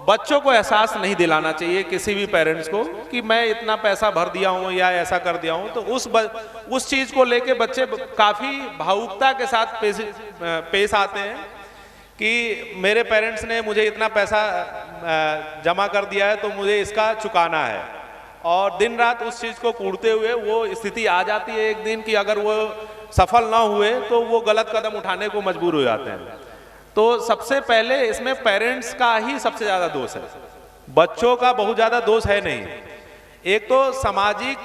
बच्चों को एहसास नहीं दिलाना चाहिए किसी भी पेरेंट्स को कि मैं इतना पैसा भर दिया हूँ या ऐसा कर दिया हूँ। तो उस चीज को लेके बच्चे काफी भावुकता के साथ पेश आते हैं कि मेरे पेरेंट्स ने मुझे इतना पैसा जमा कर दिया है तो मुझे इसका चुकाना है, और दिन रात उस चीज़ को कूटते हुए वो स्थिति आ जाती है एक दिन कि अगर वो सफल ना हुए तो वो गलत कदम उठाने को मजबूर हो जाते हैं। तो सबसे पहले इसमें पेरेंट्स का ही सबसे ज़्यादा दोष है, बच्चों का बहुत ज़्यादा दोष है नहीं। एक तो सामाजिक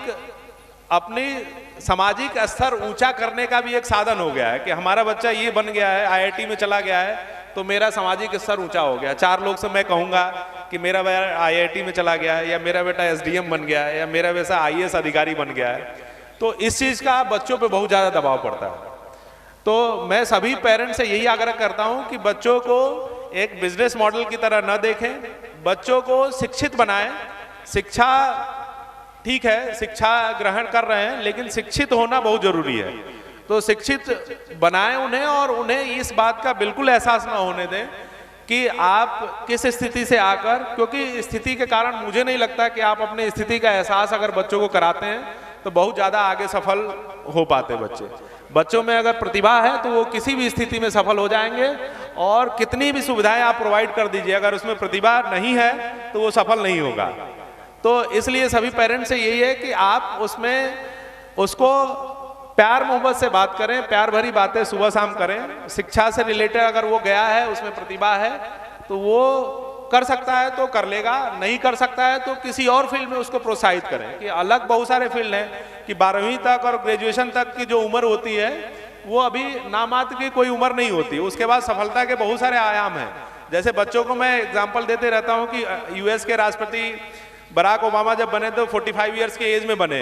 अपनी सामाजिक स्तर ऊंचा करने का भी एक साधन हो गया है कि हमारा बच्चा ये बन गया है, आईआईटी में चला गया है, तो मेरा सामाजिक स्तर ऊंचा हो गया। 4 लोग से मैं कहूँगा कि मेरा बेटा आईआईटी में चला गया है, या मेरा बेटा एसडीएम बन गया है, या मेरा वैसा आईएएस अधिकारी बन गया है, तो इस चीज़ का बच्चों पे बहुत ज़्यादा दबाव पड़ता है। तो मैं सभी पेरेंट्स से यही आग्रह करता हूँ कि बच्चों को एक बिजनेस मॉडल की तरह न देखें, बच्चों को शिक्षित बनाएं। शिक्षा ठीक है, शिक्षा ग्रहण कर रहे हैं, लेकिन शिक्षित होना बहुत जरूरी है। तो शिक्षित बनाएं उन्हें, और उन्हें इस बात का बिल्कुल एहसास ना होने दें कि आप किस स्थिति से आकर, क्योंकि स्थिति के कारण मुझे नहीं लगता कि आप अपनी स्थिति का एहसास अगर बच्चों को कराते हैं तो बहुत ज़्यादा आगे सफल हो पाते बच्चे। बच्चों में अगर प्रतिभा है तो वो किसी भी स्थिति में सफल हो जाएंगे, और कितनी भी सुविधाएं आप प्रोवाइड कर दीजिए, अगर उसमें प्रतिभा नहीं है तो वो सफल नहीं होगा। तो इसलिए सभी पेरेंट्स से यही है कि आप उसको प्यार मोहब्बत से बात करें, प्यार भरी बातें सुबह शाम करें। शिक्षा से रिलेटेड अगर वो गया है, उसमें प्रतिभा है, तो वो कर सकता है तो कर लेगा, नहीं कर सकता है तो किसी और फील्ड में उसको प्रोत्साहित करें। कि अलग बहुत सारे फील्ड हैं कि 12वीं तक और ग्रेजुएशन तक की जो उम्र होती है वो अभी नामात्र की कोई उम्र नहीं होती। उसके बाद सफलता के बहुत सारे आयाम हैं। जैसे बच्चों को मैं एग्जाम्पल देते रहता हूँ कि यूएस के राष्ट्रपति बराक ओबामा जब बने तो 45 ईयर्स के एज में बने,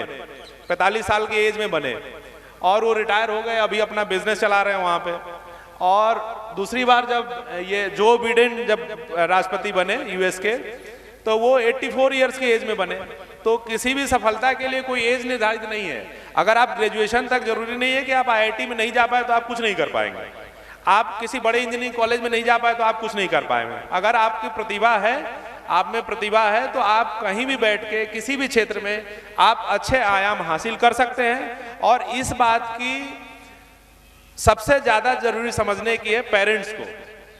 45 साल की एज में बने, और वो रिटायर हो गए, अभी अपना बिजनेस चला रहे हैं वहाँ पे। और दूसरी बार जब ये जो बिडेन जब राष्ट्रपति बने यूएस के, तो वो 84 ईयर्स के एज में बने। तो किसी भी सफलता के लिए कोई एज निर्धारित नहीं है। अगर आप ग्रेजुएशन तक, जरूरी नहीं है कि आप आईआईटी में नहीं जा पाए तो आप कुछ नहीं कर पाएंगे, आप किसी बड़े इंजीनियरिंग कॉलेज में नहीं जा पाए तो आप कुछ नहीं कर पाएंगे। अगर आपकी प्रतिभा है, आप में प्रतिभा है, तो आप कहीं भी बैठ के किसी भी क्षेत्र में आप अच्छे आयाम हासिल कर सकते हैं। और इस बात की सबसे ज्यादा जरूरी समझने की है पेरेंट्स को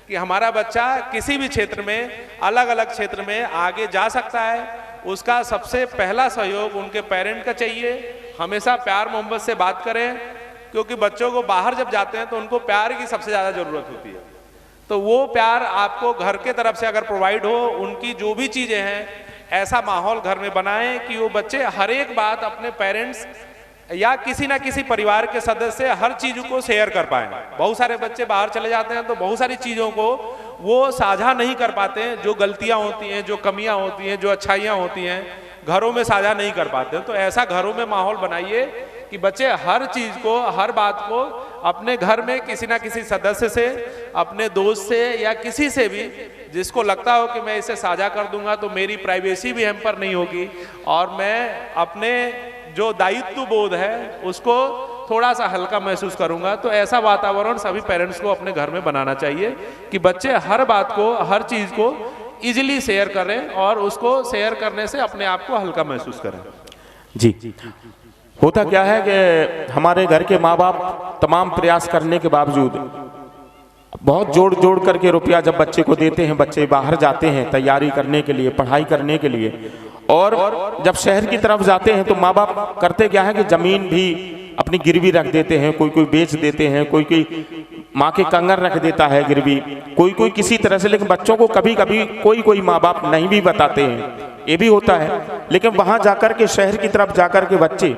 कि हमारा बच्चा किसी भी क्षेत्र में, अलग अलग क्षेत्र में आगे जा सकता है। उसका सबसे पहला सहयोग उनके पेरेंट का चाहिए। हमेशा प्यार मोहब्बत से बात करें, क्योंकि बच्चों को बाहर जब जाते हैं तो उनको प्यार की सबसे ज्यादा जरूरत होती है। तो वो प्यार आपको घर के तरफ से अगर प्रोवाइड हो, उनकी जो भी चीजें हैं, ऐसा माहौल घर में बनाएं कि वो बच्चे हर एक बात अपने पेरेंट्स या किसी ना किसी परिवार के सदस्य हर चीज को शेयर कर पाए। बहुत सारे बच्चे बाहर चले जाते हैं तो बहुत सारी चीजों को वो साझा नहीं कर पाते हैं। जो गलतियां होती हैं, जो कमियां होती हैं, जो अच्छाइयां होती हैं, घरों में साझा नहीं कर पाते हैं। तो ऐसा घरों में माहौल बनाइए कि बच्चे हर चीज को, हर बात को अपने घर में किसी ना किसी सदस्य से, अपने दोस्त से, या किसी से भी जिसको लगता हो कि मैं इसे साझा कर दूंगा तो मेरी प्राइवेसी भी हैम्पर नहीं होगी, और मैं अपने जो दायित्व बोध है उसको थोड़ा सा हल्का महसूस करूंगा। तो ऐसा वातावरण सभी पेरेंट्स को अपने घर में बनाना चाहिए कि बच्चे हर बात को, हर चीज को इजीली शेयर करें, और उसको शेयर करने से अपने आप को हल्का महसूस करें। जी, होता क्या है कि हमारे घर के माँ बाप तमाम प्रयास करने के बावजूद बहुत जोड़ जोड़ करके रुपया जब बच्चे को देते हैं, बच्चे बाहर जाते हैं तैयारी करने के लिए, पढ़ाई करने के लिए, और जब शहर की तरफ जाते हैं तो माँ बाप करते क्या है कि जमीन भी अपनी गिरवी रख देते हैं, कोई कोई बेच देते हैं, कोई कोई माँ के कंगन रख देता है गिरवी, कोई कोई किसी तरह से। लेकिन बच्चों को कभी कभी कोई कोई माँ बाप नहीं भी बताते हैं, ये भी होता है। लेकिन वहां जाकर के, शहर की तरफ जाकर के बच्चे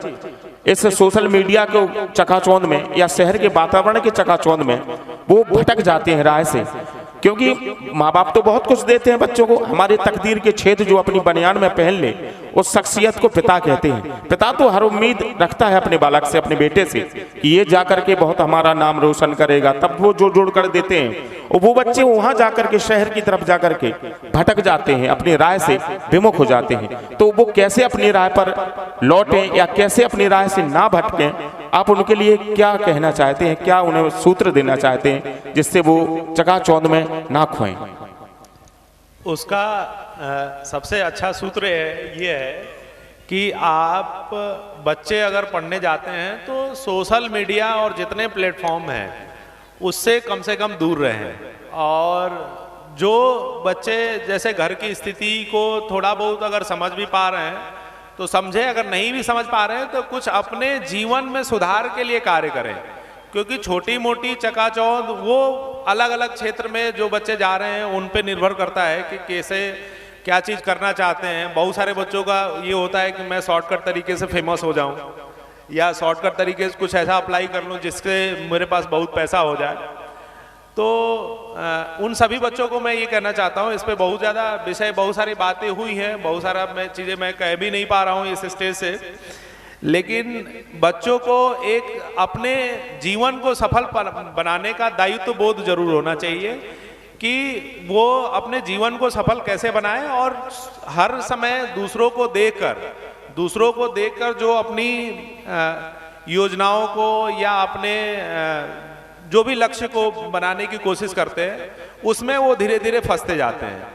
इस सोशल मीडिया के चकाचौंध में या शहर के वातावरण के चकाचौंध में वो भटक जाते हैं राह से। क्योंकि माँ बाप तो बहुत कुछ देते हैं बच्चों को, हमारे तकदीर के छेद जो अपनी बनियान में पहन ले, उस शख्सियत को पिता कहते हैं। पिता तो हर उम्मीद रखता है अपने बालक से, अपने बेटे से, कि ये जाकर के बहुत हमारा नाम रोशन करेगा, तब वो जोड़ जोड़ कर देते हैं। और वो बच्चे वहां जाकर के, शहर की तरफ जाकर के भटक जाते हैं, अपनी राह से विमुख हो जाते हैं। तो वो कैसे अपनी राह पर लौटें या कैसे अपनी राह से ना भटकें, आप उनके लिए क्या कहना चाहते हैं, क्या उन्हें सूत्र देना चाहते हैं जिससे वो चकाचौंध में ना खोएं? उसका सबसे अच्छा सूत्र ये है कि आप बच्चे अगर पढ़ने जाते हैं तो सोशल मीडिया और जितने प्लेटफॉर्म हैं उससे कम से कम दूर रहें। और जो बच्चे जैसे घर की स्थिति को थोड़ा बहुत अगर समझ भी पा रहे हैं तो समझे, अगर नहीं भी समझ पा रहे हैं तो कुछ अपने जीवन में सुधार के लिए कार्य करें। क्योंकि छोटी मोटी चकाचौंध वो अलग अलग क्षेत्र में जो बच्चे जा रहे हैं उन पे निर्भर करता है कि कैसे क्या चीज़ करना चाहते हैं। बहुत सारे बच्चों का ये होता है कि मैं शॉर्टकट तरीके से फेमस हो जाऊं, या शॉर्टकट तरीके से कुछ ऐसा अप्लाई कर लूँ जिससे मेरे पास बहुत पैसा हो जाए। तो उन सभी बच्चों को मैं ये कहना चाहता हूँ, इस पे बहुत ज़्यादा विषय, बहुत सारी बातें हुई हैं, बहुत सारा चीज़ें मैं कह भी नहीं पा रहा हूँ इस स्टेज से, लेकिन बच्चों को एक अपने जीवन को सफल बनाने का दायित्व बोध जरूर होना चाहिए कि वो अपने जीवन को सफल कैसे बनाए, और हर समय दूसरों को देखकर जो अपनी योजनाओं को या अपने जो भी लक्ष्य को बनाने की कोशिश करते हैं उसमें वो धीरे धीरे फंसते जाते हैं।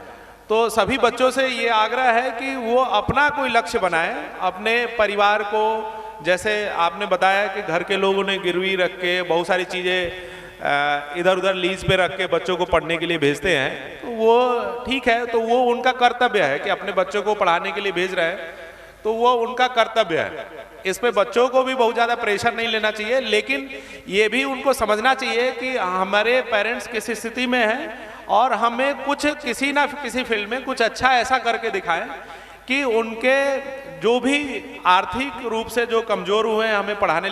तो सभी बच्चों से ये आग्रह है कि वो अपना कोई लक्ष्य बनाए, अपने परिवार को, जैसे आपने बताया कि घर के लोगों ने गिरवी रख के बहुत सारी चीज़ें इधर उधर लीज पे रख के बच्चों को पढ़ने के लिए भेजते हैं, तो वो ठीक है, तो वो उनका कर्तव्य है कि अपने बच्चों को पढ़ाने के लिए भेज रहे हैं, तो वो उनका कर्तव्य है। इस पे बच्चों को भी बहुत ज़्यादा प्रेशर नहीं लेना चाहिए, लेकिन ये भी उनको समझना चाहिए कि हमारे पेरेंट्स किस स्थिति में हैं और हमें कुछ किसी ना किसी फील्ड में कुछ अच्छा ऐसा करके दिखाएं कि उनके जो भी आर्थिक रूप से जो कमज़ोर हुए हैं हमें पढ़ाने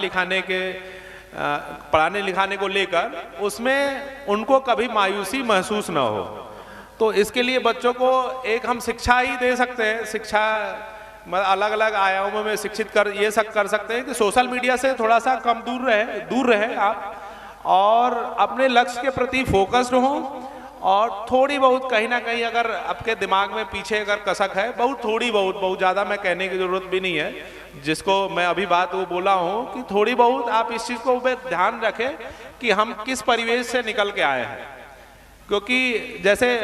लिखाने को लेकर, उसमें उनको कभी मायूसी महसूस ना हो। तो इसके लिए बच्चों को एक हम शिक्षा ही दे सकते हैं, शिक्षा अलग अलग आयामों में शिक्षित कर सकते हैं कि सोशल मीडिया से थोड़ा सा कम दूर रहे आप, और अपने लक्ष्य के प्रति फोकस्ड हों, और थोड़ी बहुत कहीं ना कहीं अगर आपके दिमाग में पीछे अगर कसक है, बहुत ज़्यादा मैं कहने की ज़रूरत भी नहीं है, जिसको मैं अभी बात वो बोला हूँ कि थोड़ी बहुत आप इस चीज़ को ध्यान रखें कि हम किस परिवेश से निकल के आए हैं। क्योंकि जैसे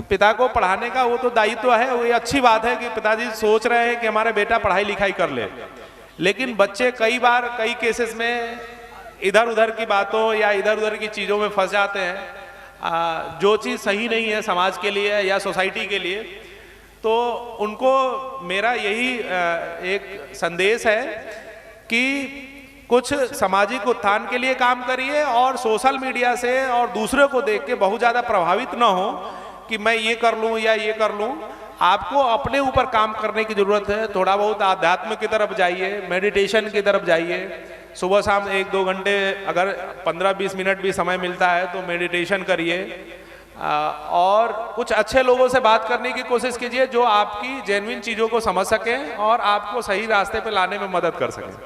पिता को पढ़ाने का वो तो दायित्व है, वो ये अच्छी बात है कि पिताजी सोच रहे हैं कि हमारा बेटा पढ़ाई लिखाई कर ले, लेकिन बच्चे कई बार कई केसेस में इधर उधर की बातों या इधर उधर की चीज़ों में फंस जाते हैं, जो चीज़ सही नहीं है समाज के लिए या सोसाइटी के लिए। तो उनको मेरा यही एक संदेश है कि कुछ सामाजिक उत्थान के लिए काम करिए, और सोशल मीडिया से और दूसरे को देख के बहुत ज़्यादा प्रभावित ना हो कि मैं ये कर लूँ या ये कर लूँ। आपको अपने ऊपर काम करने की ज़रूरत है। थोड़ा बहुत आध्यात्म की तरफ जाइए, मेडिटेशन की तरफ जाइए, सुबह शाम 1-2 घंटे अगर 15-20 मिनट भी समय मिलता है तो मेडिटेशन करिए, और कुछ अच्छे लोगों से बात करने की कोशिश कीजिए जो आपकी जेन्युइन चीज़ों को समझ सकें और आपको सही रास्ते पे लाने में मदद कर सकें।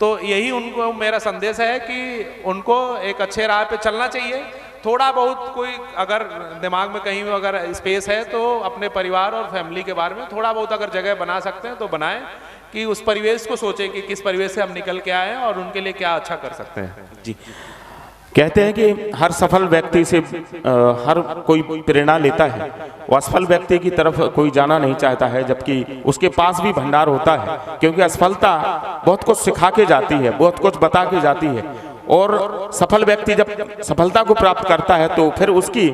तो यही उनको मेरा संदेश है कि उनको एक अच्छे राह पे चलना चाहिए। थोड़ा बहुत कोई अगर दिमाग में कहीं अगर स्पेस है तो अपने परिवार और फैमिली के बारे में थोड़ा बहुत अगर जगह बना सकते हैं तो बनाएं, कि उस परिवेश को सोचें कि किस परिवेश से हम निकल के आए हैं और उनके लिए क्या अच्छा कर सकते हैं। जी, कहते हैं कि हर सफल व्यक्ति से हर कोई प्रेरणा लेता है, वो असफल व्यक्ति की तरफ कोई जाना नहीं चाहता है, जबकि उसके पास भी भंडार होता है, क्योंकि असफलता बहुत कुछ सिखा के जाती है, बहुत कुछ बता के जाती है, और सफल व्यक्ति जब सफलता को प्राप्त करता है तो फिर उसकी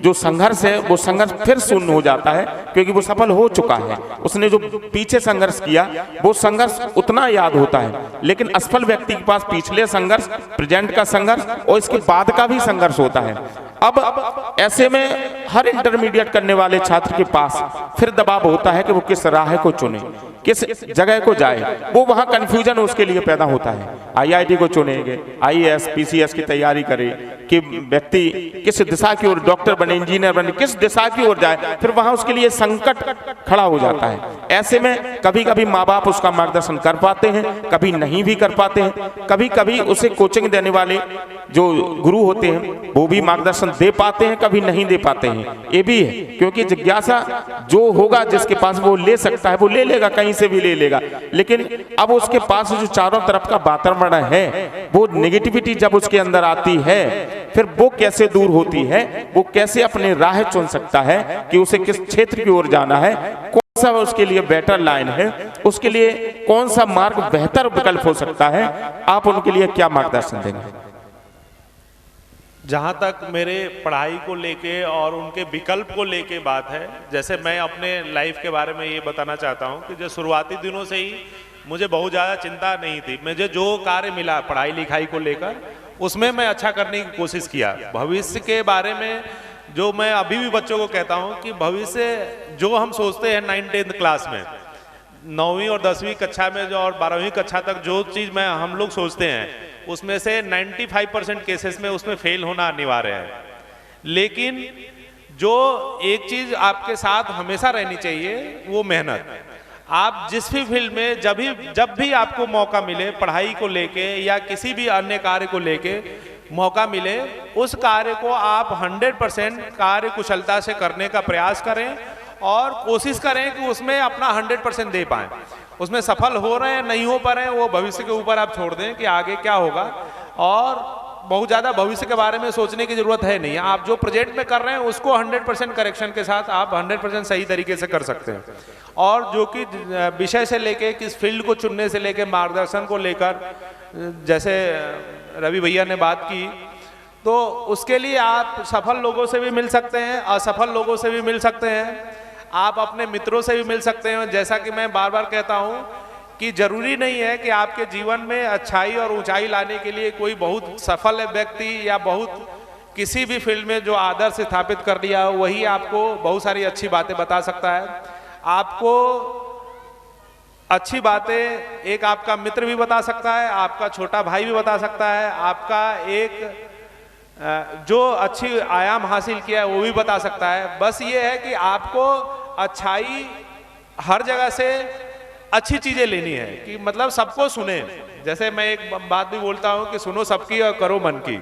जो संघर्ष है वो संघर्ष फिर शून्य हो जाता है, क्योंकि वो सफल हो चुका है। उसने जो पीछे संघर्ष किया वो संघर्ष उतना याद होता है, लेकिन असफल व्यक्ति के पास पिछले संघर्ष, प्रेजेंट का संघर्ष और इसके बाद का भी संघर्ष होता है। अब ऐसे में हर इंटरमीडिएट करने वाले छात्र के पास फिर दबाव होता है कि वो किस राह को चुने, किस जगह को जाए। वो वहाँ कंफ्यूजन उसके लिए पैदा होता है। IIT को चुनेंगे, IAS PCS की तैयारी करे कि व्यक्ति किस दिशा की ओर, डॉक्टर बने, इंजीनियर बने, किस दिशा की ओर जाए, फिर वहाँ उसके लिए संकट खड़ा हो जाता है। ऐसे में कभी कभी माँ बाप उसका मार्गदर्शन कर पाते हैं, कभी नहीं भी कर पाते हैं, कभी कभी उसे कोचिंग देने वाले जो गुरु होते हैं वो भी मार्गदर्शन दे पाते हैं, कभी नहीं दे पाते हैं। ये भी है, क्योंकि जिज्ञासा जो होगा जिसके पास वो ले सकता है वो ले लेगा, कहीं से भी ले लेगा, लेकिन अब उसके पास जो चारों तरफ का वातावरण है वो नेगेटिविटी जब उसके अंदर आती है फिर वो कैसे दूर होती है, वो कैसे अपने राह चुन सकता है कि उसे किस क्षेत्र की ओर जाना है, कौन सा उसके लिए बेटर लाइन है, उसके लिए कौन सा मार्ग बेहतर विकल्प हो सकता है। आप उनके लिए क्या मार्गदर्शन देंगे? जहाँ तक मेरे पढ़ाई को लेके और उनके विकल्प को लेके बात है, जैसे मैं अपने लाइफ के बारे में ये बताना चाहता हूँ कि जो शुरुआती दिनों से ही मुझे बहुत ज़्यादा चिंता नहीं थी। मुझे जो कार्य मिला पढ़ाई लिखाई को लेकर उसमें मैं अच्छा करने की कोशिश किया। भविष्य के बारे में जो मैं अभी भी बच्चों को कहता हूँ कि भविष्य जो हम सोचते हैं 9th-10th क्लास में, 9वीं और 10वीं कक्षा में जो और 12वीं कक्षा तक जो चीज़ में हम लोग सोचते हैं उसमें से 95% केसेस में उसमें फेल होना अनिवार्य है। लेकिन जो एक चीज़ आपके साथ हमेशा रहनी चाहिए वो मेहनत। आप जिस भी फील्ड में जब भी आपको मौका मिले, पढ़ाई को लेके या किसी भी अन्य कार्य को लेके मौका मिले, उस कार्य को आप 100% कार्य कुशलता से करने का प्रयास करें और कोशिश करें कि उसमें अपना 100% दे पाएं। उसमें सफल हो रहे हैं नहीं हो पा रहे हैं वो भविष्य के ऊपर आप छोड़ दें कि आगे क्या होगा, और बहुत ज़्यादा भविष्य के बारे में सोचने की ज़रूरत है नहीं। आप जो प्रोजेक्ट में कर रहे हैं उसको 100% करेक्शन के साथ आप 100% सही तरीके से कर सकते हैं। और जो कि विषय से लेके, किस फील्ड को चुनने से लेके, मार्गदर्शन को लेकर, जैसे रवि भैया ने बात की, तो उसके लिए आप सफल लोगों से भी मिल सकते हैं, असफल लोगों से भी मिल सकते हैं, आप अपने मित्रों से भी मिल सकते हैं। जैसा कि मैं बार बार कहता हूँ कि जरूरी नहीं है कि आपके जीवन में अच्छाई और ऊंचाई लाने के लिए कोई बहुत सफल व्यक्ति या बहुत किसी भी फील्ड में जो आदर्श स्थापित कर लिया हो वही आपको बहुत सारी अच्छी बातें बता सकता है। आपको अच्छी बातें एक आपका मित्र भी बता सकता है, आपका छोटा भाई भी बता सकता है, आपका एक जो अच्छी आयाम हासिल किया है वो भी बता सकता है। बस ये है कि आपको अच्छाई हर जगह से अच्छी चीजें लेनी है, कि मतलब सबको सुने। जैसे मैं एक बात भी बोलता हूं कि सुनो सबकी और करो मन की।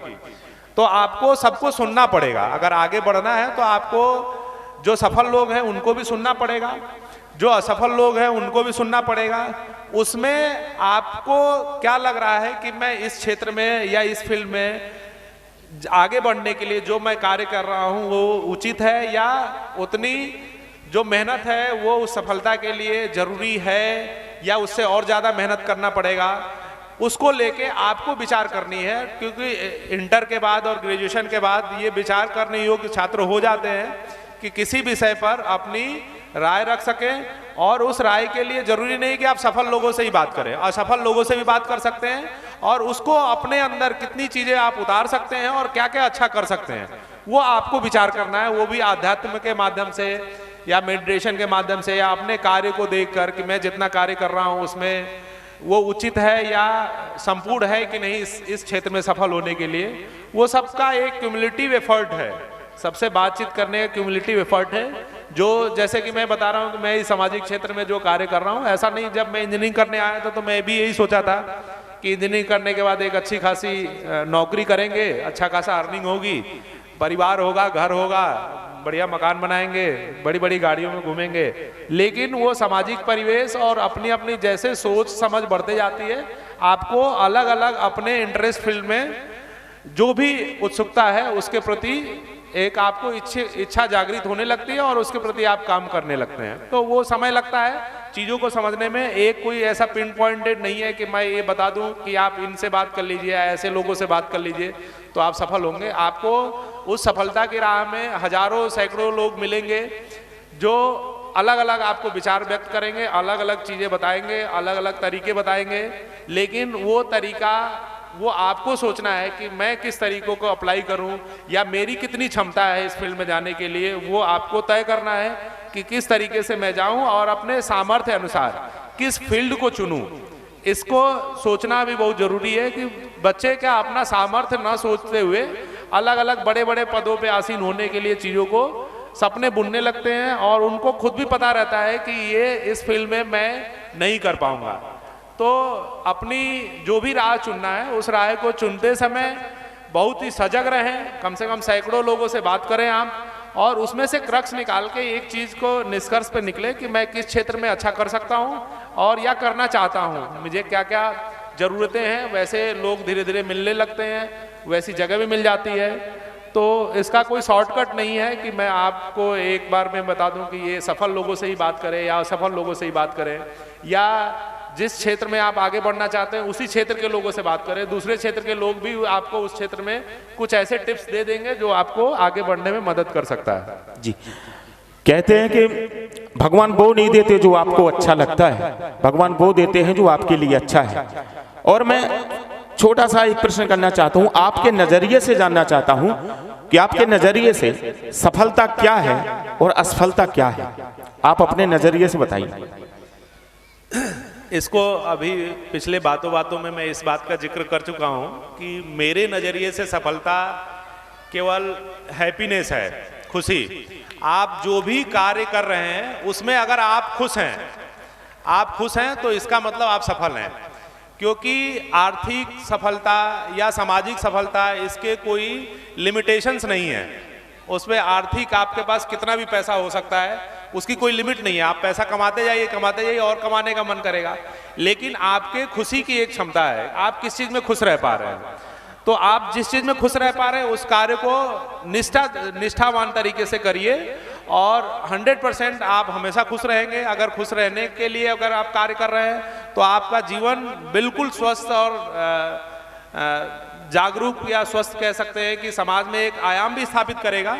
तो आपको सबको सुनना पड़ेगा। अगर आगे बढ़ना है तो आपको जो सफल लोग हैं उनको भी सुनना पड़ेगा, जो असफल लोग हैं उनको भी सुनना पड़ेगा। उसमें आपको क्या लग रहा है कि मैं इस क्षेत्र में या इस फील्ड में आगे बढ़ने के लिए जो मैं कार्य कर रहा हूं वो उचित है, या उतनी जो मेहनत है वो उस सफलता के लिए जरूरी है, या उससे और ज़्यादा मेहनत करना पड़ेगा। उसको लेके आपको विचार करनी है, क्योंकि इंटर के बाद और ग्रेजुएशन के बाद ये विचार करने योग्य छात्र हो जाते हैं कि किसी विषय पर अपनी राय रख सकें। और उस राय के लिए जरूरी नहीं कि आप सफल लोगों से ही बात करें, असफल लोगों से भी बात कर सकते हैं, और उसको अपने अंदर कितनी चीज़ें आप उतार सकते हैं और क्या क्या अच्छा कर सकते हैं वो आपको विचार करना है। वो भी आध्यात्म के माध्यम से या मेडिटेशन के माध्यम से, या अपने कार्य को देखकर कि मैं जितना कार्य कर रहा हूँ उसमें वो उचित है या संपूर्ण है कि नहीं इस क्षेत्र में सफल होने के लिए। वो सबका एक क्यूमुलेटिव एफर्ट है, सबसे बातचीत करने का क्यूमुलेटिव एफर्ट है। जो जैसे कि मैं बता रहा हूँ कि मैं इस सामाजिक क्षेत्र में जो कार्य कर रहा हूँ, ऐसा नहीं, जब मैं इंजीनियरिंग करने आया था तो मैं भी यही सोचा था कि इंजीनियरिंग करने के बाद एक अच्छी खासी नौकरी करेंगे, अच्छा खासा अर्निंग होगी, परिवार होगा, घर होगा, बढ़िया मकान बनाएंगे, बड़ी बड़ी गाड़ियों में घूमेंगे। लेकिन वो सामाजिक परिवेश और अपनी अपनी जैसे सोच समझ बढ़ते जाती है, आपको अलग अलग अपने इंटरेस्ट फील्ड में जो भी उत्सुकता है उसके प्रति एक आपको इच्छा जागृत होने लगती है और उसके प्रति आप काम करने लगते हैं। तो वो समय लगता है चीज़ों को समझने में। एक कोई ऐसा पिन पॉइंटेड नहीं है कि मैं ये बता दूं कि आप इनसे बात कर लीजिए, ऐसे लोगों से बात कर लीजिए तो आप सफल होंगे। आपको उस सफलता की राह में हजारों सैकड़ों लोग मिलेंगे जो अलग अलग आपको विचार व्यक्त करेंगे, अलग अलग चीज़ें बताएंगे, अलग अलग तरीके बताएंगे। लेकिन वो तरीका वो आपको सोचना है कि मैं किस तरीकों को अप्लाई करूं या मेरी कितनी क्षमता है इस फील्ड में जाने के लिए। वो आपको तय करना है कि किस तरीके से मैं जाऊं और अपने सामर्थ्य अनुसार किस फील्ड को चुनूं। इसको सोचना भी बहुत जरूरी है कि बच्चे क्या अपना सामर्थ्य ना सोचते हुए अलग अलग बड़े बड़े पदों पे आसीन होने के लिए चीज़ों को सपने बुनने लगते हैं, और उनको खुद भी पता रहता है कि ये इस फील्ड में मैं नहीं कर पाऊंगा। तो अपनी जो भी राह चुनना है उस राह को चुनते समय बहुत ही सजग रहें, कम से कम सैकड़ों लोगों से बात करें आप, और उसमें से क्रक्स निकाल के एक चीज़ को निष्कर्ष पे निकले कि मैं किस क्षेत्र में अच्छा कर सकता हूँ और या करना चाहता हूँ, मुझे क्या क्या ज़रूरतें हैं। वैसे लोग धीरे धीरे मिलने लगते हैं, वैसी जगह भी मिल जाती है। तो इसका कोई शॉर्टकट नहीं है कि मैं आपको एक बार में बता दूं कि ये सफल लोगों से ही बात करें या असफल लोगों से ही बात करें, या जिस क्षेत्र में आप आगे बढ़ना चाहते हैं उसी क्षेत्र के लोगों से बात करें। दूसरे क्षेत्र के लोग भी आपको उस क्षेत्र में कुछ ऐसे टिप्स दे देंगे जो आपको आगे बढ़ने में मदद कर सकता है। जी, कहते हैं कि भगवान वो नहीं देते जो आपको अच्छा लगता है, भगवान वो देते हैं जो आपके लिए अच्छा है। और मैं छोटा सा एक प्रश्न करना चाहता हूं, आपके नजरिए से जानना चाहता हूं कि आपके नजरिए से सफलता क्या है और असफलता क्या है। आप अपने नजरिए से बताइए। इसको अभी पिछले बातों बातों में मैं इस बात का जिक्र कर चुका हूँ कि मेरे नज़रिए से सफलता केवल हैप्पीनेस है, खुशी। आप जो भी कार्य कर रहे हैं उसमें अगर आप खुश हैं तो इसका मतलब आप सफल हैं। क्योंकि आर्थिक सफलता या सामाजिक सफलता, इसके कोई लिमिटेशंस नहीं है। उसमें आर्थिक आपके पास कितना भी पैसा हो सकता है, उसकी कोई लिमिट नहीं है। आप पैसा कमाते जाइए और कमाने का मन करेगा। लेकिन आपके खुशी की एक क्षमता है, आप किस चीज़ में खुश रह पा रहे हैं। तो आप जिस चीज़ में खुश रह पा रहे हैं उस कार्य को निष्ठावान तरीके से करिए और 100% आप हमेशा खुश रहेंगे। अगर खुश रहने के लिए अगर आप कार्य कर रहे हैं तो आपका जीवन बिल्कुल स्वस्थ और जागरूक या स्वस्थ कह सकते हैं कि समाज में एक आयाम भी स्थापित करेगा।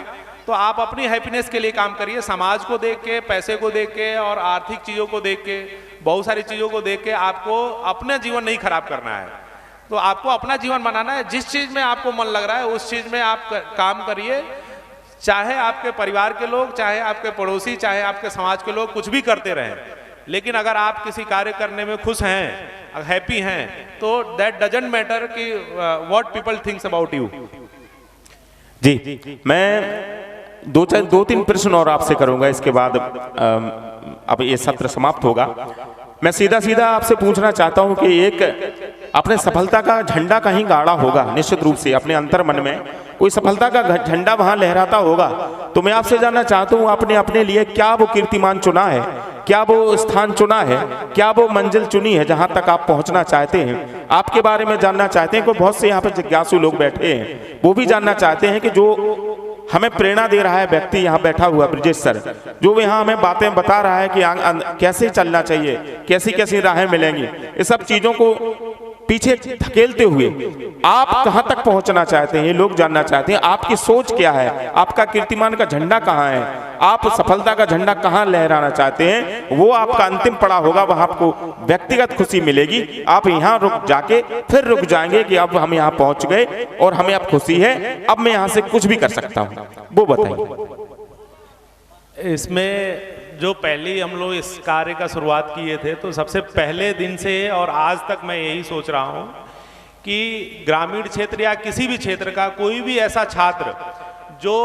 तो आप अपनी हैप्पीनेस के लिए काम करिए। समाज को देख के, पैसे को देख के और आर्थिक चीज़ों को देख के, बहुत सारी चीज़ों को देख के आपको अपना जीवन नहीं खराब करना है। तो आपको अपना जीवन बनाना है। जिस चीज़ में आपको मन लग रहा है उस चीज़ में आप काम करिए। चाहे आपके परिवार के लोग, चाहे आपके पड़ोसी, चाहे आपके समाज के लोग कुछ भी करते रहें, लेकिन अगर आप किसी कार्य करने में खुश हैं, हैप्पी हैं, तो दैट डजंट मैटर कि what people thinks about you. जी, मैं दो तीन प्रश्न और आपसे करूंगा, इसके बाद अब ये सत्र समाप्त होगा। मैं सीधा आपसे पूछना चाहता हूं कि एक अपने सफलता का झंडा कहीं गाड़ा होगा, निश्चित रूप से अपने अंतर मन में कोई सफलता का झंडा वहां लहराता होगा। तो मैं आपसे जानना चाहता हूं, आपने अपने लिए क्या वो कीर्तिमान चुना है, क्या वो स्थान चुना है, क्या वो मंजिल चुनी है जहां तक आप पहुंचना चाहते हैं? आपके बारे में जानना चाहते हैं। कोई बहुत से यहाँ पे जिज्ञासु लोग बैठे हैं, वो भी जानना चाहते हैं कि जो हमें प्रेरणा दे रहा है व्यक्ति यहाँ बैठा हुआ ब्रिजेश सर, जो यहाँ हमें बातें बता रहा है कि कैसे चलना चाहिए, कैसी कैसी राहें मिलेंगी, ये सब चीजों को पीछे धकेलते हुए आप कहां तक पहुंचना चाहते हैं, ये लोग जानना चाहते हैं। आपकी सोच क्या है, आपका कीर्तिमान का झंडा कहां है, आप सफलता का झंडा कहां लहराना चाहते हैं, वो आपका अंतिम पड़ाव होगा। वहां आपको व्यक्तिगत खुशी मिलेगी। आप यहां रुक जाके फिर रुक जाएंगे कि अब हम यहां पहुंच गए और हमें अब खुशी है, अब मैं यहां से कुछ भी कर सकता हूं। वो बताइए। इसमें जो पहले हम लोग इस कार्य का शुरुआत किए थे, तो सबसे पहले दिन से और आज तक मैं यही सोच रहा हूँ कि ग्रामीण क्षेत्र या किसी भी क्षेत्र का कोई भी ऐसा छात्र जो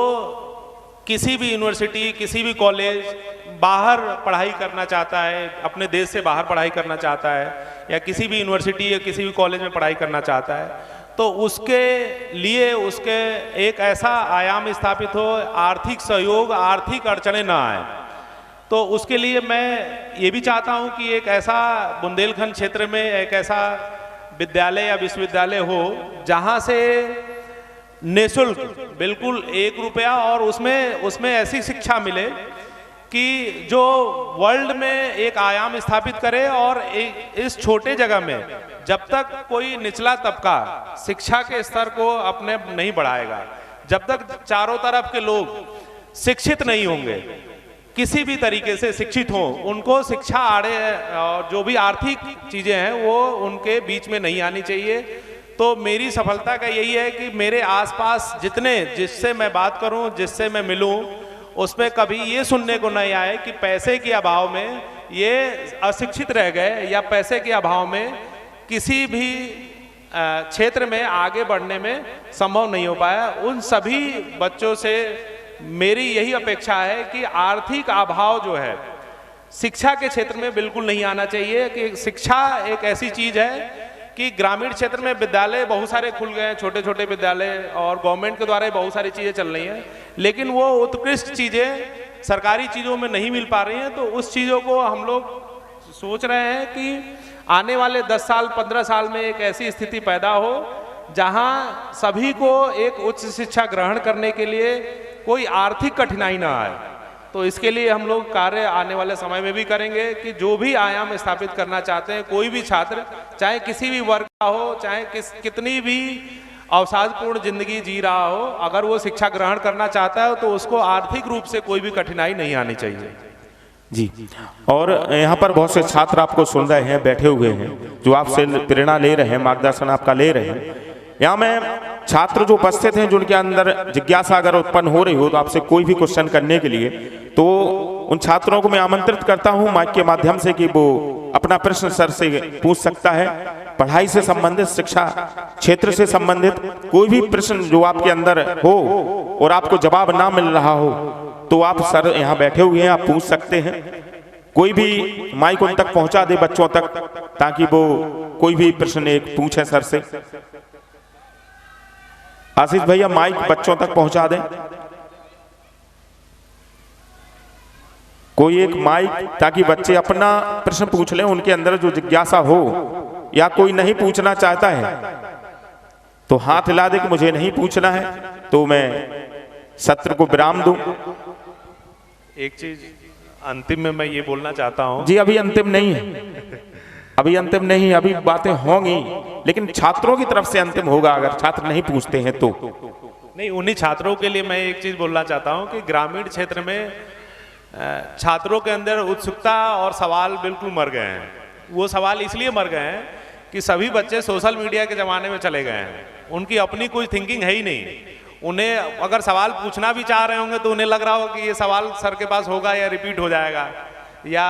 किसी भी यूनिवर्सिटी, किसी भी कॉलेज बाहर पढ़ाई करना चाहता है, अपने देश से बाहर पढ़ाई करना चाहता है, या किसी भी यूनिवर्सिटी या किसी भी कॉलेज में पढ़ाई करना चाहता है, तो उसके लिए उसके एक ऐसा आयाम स्थापित हो, आर्थिक सहयोग, आर्थिक अड़चने ना आए। तो उसके लिए मैं ये भी चाहता हूँ कि एक ऐसा बुंदेलखंड क्षेत्र में एक ऐसा विद्यालय या विश्वविद्यालय हो जहाँ से निःशुल्क बिल्कुल 1 रुपया और उसमें ऐसी शिक्षा मिले कि जो वर्ल्ड में एक आयाम स्थापित करे। और इस छोटे जगह में जब तक कोई निचला तबका शिक्षा के स्तर को अपने नहीं बढ़ाएगा, जब तक चारों तरफ के लोग शिक्षित नहीं होंगे, किसी भी तरीके से शिक्षित हो, उनको शिक्षा आड़े और जो भी आर्थिक चीजें हैं वो उनके बीच में नहीं आनी चाहिए। तो मेरी सफलता का यही है कि मेरे आसपास जिससे मैं बात करूं, जिससे मैं मिलूं, उसमें कभी ये सुनने को नहीं आए कि पैसे के अभाव में ये अशिक्षित रह गए या पैसे के अभाव में किसी भी क्षेत्र में आगे बढ़ने में संभव नहीं हो पाया। उन सभी बच्चों से मेरी यही अपेक्षा है कि आर्थिक अभाव जो है शिक्षा के क्षेत्र में बिल्कुल नहीं आना चाहिए। कि शिक्षा एक ऐसी चीज है कि ग्रामीण क्षेत्र में विद्यालय बहुत सारे खुल गए हैं, छोटे छोटे विद्यालय, और गवर्नमेंट के द्वारा बहुत सारी चीजें चल रही हैं, लेकिन वो उत्कृष्ट चीजें सरकारी चीजों में नहीं मिल पा रही हैं। तो उस चीजों को हम लोग सोच रहे हैं कि आने वाले 10 साल 15 साल में एक ऐसी स्थिति पैदा हो जहां सभी को एक उच्च शिक्षा ग्रहण करने के लिए कोई आर्थिक कठिनाई ना आए। तो इसके लिए हम लोग कार्य आने वाले समय में भी करेंगे कि जो भी आयाम स्थापित करना चाहते हैं, कोई भी छात्र, चाहे किसी भी वर्ग का हो, चाहे कितनी भी अवसादपूर्ण जिंदगी जी रहा हो, अगर वो शिक्षा ग्रहण करना चाहता है तो उसको आर्थिक रूप से कोई भी कठिनाई नहीं आनी चाहिए। जी, और यहाँ पर बहुत से छात्र आपको सुन रहे हैं, बैठे हुए हैं, जो आपसे प्रेरणा ले रहे हैं, मार्गदर्शन आपका ले रहे हैं। यहाँ में छात्र जो उपस्थित हैं, जिनके अंदर जिज्ञासा अगर उत्पन्न हो रही हो तो आपसे कोई भी क्वेश्चन करने के लिए, तो उन छात्रों को मैं आमंत्रित करता हूँ माइक के माध्यम से कि वो अपना प्रश्न सर से पूछ सकता है। पढ़ाई से संबंधित, शिक्षा क्षेत्र से संबंधित कोई भी प्रश्न जो आपके अंदर हो और आपको जवाब ना मिल रहा हो तो आप सर यहाँ बैठे हुए हैं, आप पूछ सकते हैं। कोई भी माइक उन तक पहुंचा दे बच्चों तक, ताकि वो कोई भी प्रश्न एक पूछे सर से। आशीष भैया माइक बच्चों तक पहुंचा दें, कोई एक माइक, ताकि बच्चे अपना प्रश्न पूछ लें। उनके अंदर जो जिज्ञासा हो, या कोई नहीं पूछना चाहता है तो हाथ हिला दे कि मुझे नहीं पूछना है, तो मैं सत्र को विराम दूं। एक चीज अंतिम में मैं ये बोलना चाहता हूँ जी, अभी अंतिम नहीं है, अभी अंतिम नहीं, अभी बातें होंगी, लेकिन छात्रों की तरफ से अंतिम होगा अगर छात्र नहीं पूछते हैं तो। नहीं, उन्हीं छात्रों के लिए मैं एक चीज बोलना चाहता हूँ कि ग्रामीण क्षेत्र में छात्रों के अंदर उत्सुकता और सवाल बिल्कुल मर गए हैं। वो सवाल इसलिए मर गए हैं कि सभी बच्चे सोशल मीडिया के ज़माने में चले गए हैं, उनकी अपनी कोई थिंकिंग है ही नहीं। उन्हें अगर सवाल पूछना भी चाह रहे होंगे तो उन्हें लग रहा हो कि ये सवाल सर के पास होगा या रिपीट हो जाएगा, या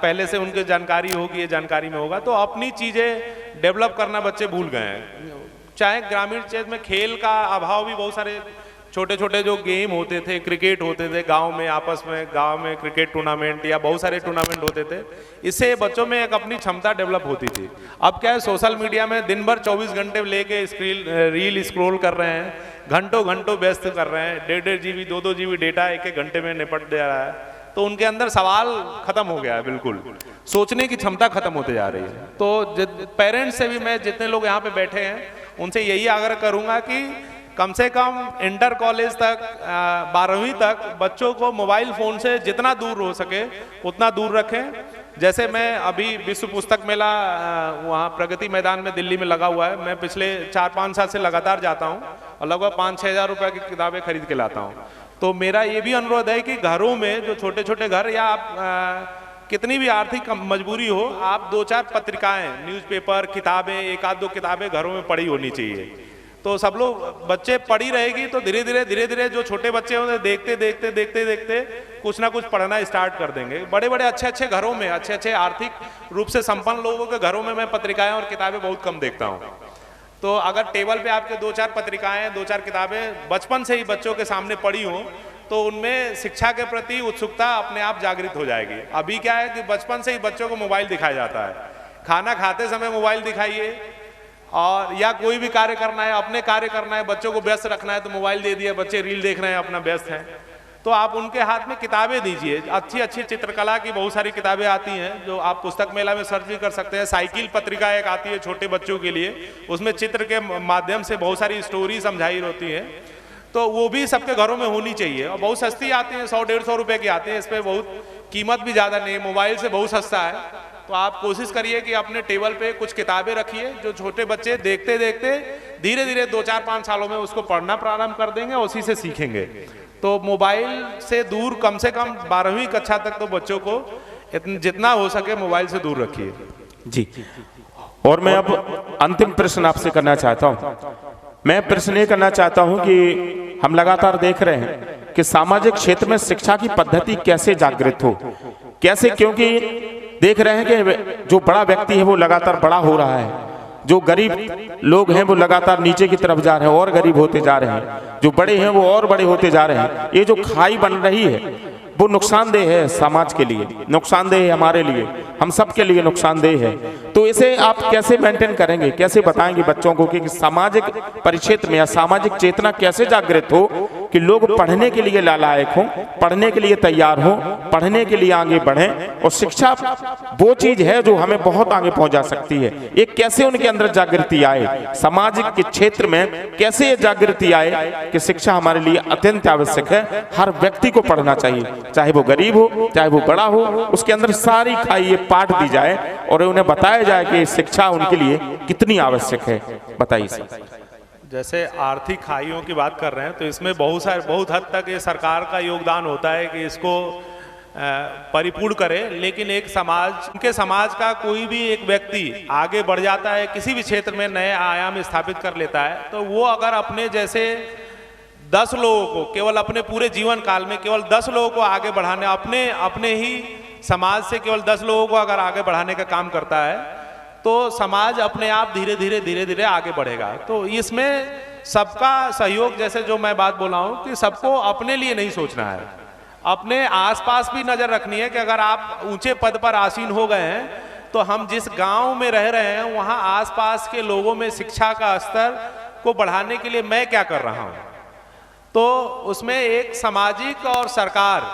पहले से उनकी जानकारी होगी, ये जानकारी में होगा। तो अपनी चीज़ें डेवलप करना बच्चे भूल गए हैं। चाहे ग्रामीण क्षेत्र में खेल का अभाव भी, बहुत सारे छोटे छोटे जो गेम होते थे, क्रिकेट होते थे गांव में, आपस में गांव में क्रिकेट टूर्नामेंट या बहुत सारे टूर्नामेंट होते थे, इससे बच्चों में एक अपनी क्षमता डेवलप होती थी। अब क्या है, सोशल मीडिया में दिन भर 24 घंटे लेके रील स्क्रॉल कर रहे हैं, घंटों घंटों व्यस्त कर रहे हैं, 1.5 GB 2-2 GB डेटा एक घंटे में निपट दे रहा है। तो उनके अंदर सवाल खत्म हो गया है, बिल्कुल सोचने की क्षमता खत्म होते जा रही है। तो पेरेंट्स से भी मैं, जितने लोग यहाँ पे बैठे हैं, उनसे यही आग्रह करूंगा कि कम से कम इंटर कॉलेज तक, 12वीं तक बच्चों को मोबाइल फ़ोन से जितना दूर हो सके उतना दूर रखें। जैसे मैं अभी विश्व पुस्तक मेला वहाँ प्रगति मैदान में दिल्ली में लगा हुआ है, मैं पिछले 4-5 साल से लगातार जाता हूँ और लगभग 5-6 हज़ार रुपये की किताबें खरीद के लाता हूँ। तो मेरा ये भी अनुरोध है कि घरों में जो छोटे छोटे घर, या आप कितनी भी आर्थिक मजबूरी हो, आप 2-4 पत्रिकाएँ, न्यूज़पेपर, किताबें, 1-2 किताबें घरों में पड़ी होनी चाहिए। तो सब लोग बच्चे पढ़ी रहेगी तो धीरे धीरे जो छोटे बच्चे होंगे देखते देखते कुछ ना कुछ पढ़ना स्टार्ट कर देंगे। बड़े बड़े अच्छे घरों में, अच्छे आर्थिक रूप से संपन्न लोगों के घरों में मैं पत्रिकाएं और किताबें बहुत कम देखता हूँ। तो अगर टेबल पे आपके 2-4 पत्रिकाएं, 2-4 किताबें बचपन से ही बच्चों के सामने पढ़ी हों तो उनमें शिक्षा के प्रति उत्सुकता अपने आप जागृत हो जाएगी। अभी क्या है कि बचपन से ही बच्चों को मोबाइल दिखाया जाता है, खाना खाते समय मोबाइल दिखाइए, और या कोई भी कार्य करना है, अपने कार्य करना है, बच्चों को व्यस्त रखना है तो मोबाइल दे दिया, बच्चे रील देख रहे हैं, अपना व्यस्त हैं। तो आप उनके हाथ में किताबें दीजिए, अच्छी चित्रकला की बहुत सारी किताबें आती हैं जो आप पुस्तक मेला में सर्च भी कर सकते हैं। साइकिल पत्रिका एक आती है छोटे बच्चों के लिए, उसमें चित्र के माध्यम से बहुत सारी स्टोरी समझाई होती है, तो वो भी सबके घरों में होनी चाहिए। और बहुत सस्ती आती है, 100-150 रुपये की आती है, इस पर बहुत कीमत भी ज़्यादा नहीं, मोबाइल से बहुत सस्ता है। तो आप कोशिश करिए कि अपने टेबल पे कुछ किताबें रखिए, जो छोटे बच्चे देखते देखते धीरे धीरे 2-4-5 सालों में उसको पढ़ना प्रारंभ कर देंगे, उसी से सीखेंगे। तो मोबाइल से दूर, कम से कम 12वीं कक्षा तक तो बच्चों को जितना हो सके मोबाइल से दूर रखिए। जी, और मैं अब अंतिम प्रश्न आपसे करना चाहता हूँ। मैं प्रश्न ये करना चाहता हूँ कि हम लगातार देख रहे हैं कि सामाजिक क्षेत्र में शिक्षा की पद्धति कैसे जागृत हो, कैसे, क्योंकि देख रहे हैं कि जो बड़ा व्यक्ति है वो लगातार बड़ा हो रहा है, जो गरीब लोग हैं वो लगातार नीचे की तरफ जा रहे हैं और गरीब होते जा रहे हैं, जो बड़े हैं वो और बड़े होते जा रहे हैं। ये जो खाई बन रही है वो नुकसानदेह है, समाज के लिए नुकसानदेह है, हमारे लिए, हम सब के लिए नुकसानदेह है। तो इसे आप कैसे मेंटेन करेंगे, कैसे बताएंगे बच्चों को कि सामाजिक परिक्षेत्र में या सामाजिक चेतना कैसे जागृत हो कि लोग पढ़ने के लिए लालायक हों, पढ़ने के लिए तैयार हों, पढ़ने के लिए आगे बढ़ें। और शिक्षा वो चीज है जो हमें बहुत आगे पहुंचा सकती है। ये कैसे उनके अंदर जागृति आए, सामाजिक के क्षेत्र में कैसे ये जागृति आए कि शिक्षा हमारे लिए अत्यंत आवश्यक है। हर व्यक्ति को पढ़ना चाहिए, चाहे वो गरीब हो चाहे वो बड़ा हो, उसके अंदर सारी खाई पाठ दी जाए और उन्हें बताया जाए कि शिक्षा उनके लिए कितनी आवश्यक है। बताइए। जैसे आर्थिक खाइयों की बात कर रहे हैं तो इसमें बहुत हद तक ये सरकार का योगदान होता है कि इसको परिपूर्ण करे। लेकिन एक समाज का कोई भी एक व्यक्ति आगे बढ़ जाता है, किसी भी क्षेत्र में नए आयाम स्थापित कर लेता है, तो वो अगर अपने जैसे 10 लोगों को, केवल अपने पूरे जीवन काल में केवल 10 लोगों को आगे बढ़ाने, अपने ही समाज से केवल 10 लोगों को अगर आगे बढ़ाने का काम करता है तो समाज अपने आप धीरे धीरे आगे बढ़ेगा। तो इसमें सबका सहयोग, जैसे जो मैं बात बोला हूँ कि सबको अपने लिए नहीं सोचना है, अपने आसपास भी नजर रखनी है कि अगर आप ऊंचे पद पर आसीन हो गए हैं तो हम जिस गांव में रह रहे हैं वहां आसपास के लोगों में शिक्षा का स्तर को बढ़ाने के लिए मैं क्या कर रहा हूं। तो उसमें एक सामाजिक और सरकार,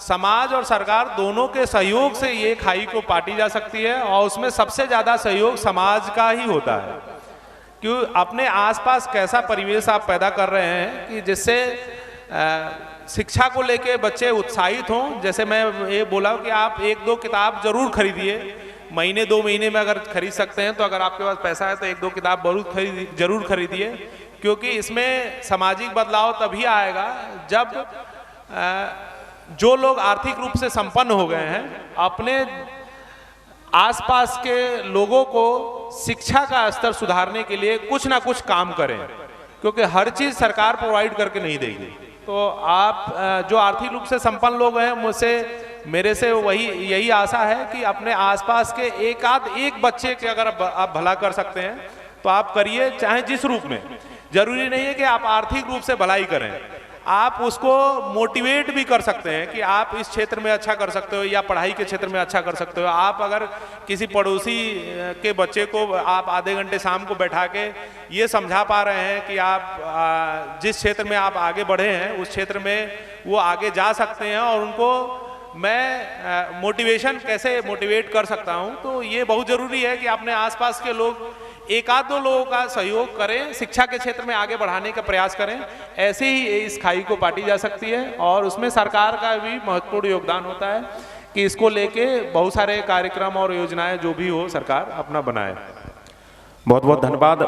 समाज और सरकार दोनों के सहयोग से ये खाई को पाटी जा सकती है, और उसमें सबसे ज्यादा सहयोग समाज का ही होता है। क्यों अपने आसपास कैसा परिवेश आप पैदा कर रहे हैं कि जिससे शिक्षा को लेके बच्चे उत्साहित हों। जैसे मैं ये बोला कि आप 1-2 किताब जरूर खरीदिए, महीने 2 महीने में अगर खरीद सकते हैं तो अगर आपके पास पैसा है तो 1-2 किताब जरूर खरीदिए, क्योंकि इसमें सामाजिक बदलाव तभी आएगा जब जो लोग आर्थिक रूप से संपन्न हो गए हैं अपने आसपास के लोगों को शिक्षा का स्तर सुधारने के लिए कुछ ना कुछ काम करें, क्योंकि हर चीज सरकार प्रोवाइड करके नहीं देगी। तो आप जो आर्थिक रूप से संपन्न लोग हैं मेरे से यही आशा है कि अपने आसपास के एक बच्चे के अगर आप भला कर सकते हैं तो आप करिए, चाहे जिस रूप में। जरूरी नहीं है कि आप आर्थिक रूप से भलाई करें, आप उसको मोटिवेट भी कर सकते हैं कि आप इस क्षेत्र में अच्छा कर सकते हो या पढ़ाई के क्षेत्र में अच्छा कर सकते हो। आप अगर किसी पड़ोसी के बच्चे को आप आधे घंटे शाम को बैठा के ये समझा पा रहे हैं कि आप जिस क्षेत्र में आप आगे बढ़े हैं उस क्षेत्र में वो आगे जा सकते हैं, और उनको मैं मोटिवेशन कैसे मोटिवेट कर सकता हूं, तो ये बहुत जरूरी है कि अपने आसपास के लोग 1-2 लोगों का सहयोग करें, शिक्षा के क्षेत्र में आगे बढ़ाने का प्रयास करें। ऐसे ही इस खाई को पाटी जा सकती है, और उसमें सरकार का भी महत्वपूर्ण योगदान होता है कि इसको लेके बहुत सारे कार्यक्रम और योजनाएं जो भी हो सरकार अपना बनाए। बहुत बहुत धन्यवाद।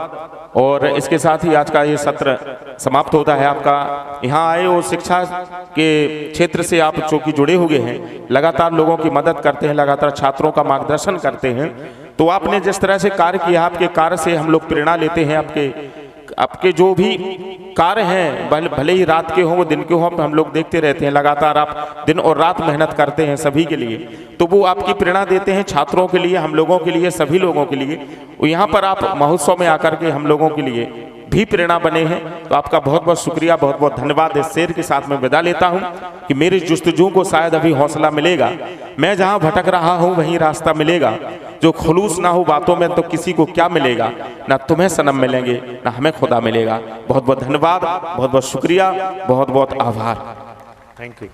और इसके साथ ही आज का ये सत्र समाप्त होता है। आपका यहाँ आए और शिक्षा के क्षेत्र से आप चूंकि जुड़े हुए हैं, लगातार लोगों की मदद करते हैं, लगातार छात्रों का मार्गदर्शन करते हैं, तो आपने जिस तरह से कार्य किया, आपके कार्य से हम लोग प्रेरणा लेते हैं। आपके जो भी कार्य हैं, भले ही रात के हों वो दिन के हों, हम लोग देखते रहते हैं। लगातार आप दिन और रात मेहनत करते हैं सभी के लिए, तो वो आपकी प्रेरणा देते हैं छात्रों के लिए, हम लोगों के लिए, सभी लोगों के लिए। यहाँ पर आप महोत्सव में आकर के हम लोगों के लिए भी प्रेरणा बने हैं, तो आपका बहुत बहुत शुक्रिया, बहुत बहुत धन्यवाद। इस शेर के साथ मैं विदा लेता हूँ कि मेरी जुस्तजू को शायद अभी हौसला मिलेगा, मैं जहाँ भटक रहा हूँ वहीं रास्ता मिलेगा। जो खुलूस ना हो बातों में तो किसी को क्या मिलेगा, ना तुम्हें सनम मिलेंगे ना हमें खुदा मिलेगा। बहुत बहुत धन्यवाद, बहुत बहुत शुक्रिया, बहुत बहुत आभार। Thank you.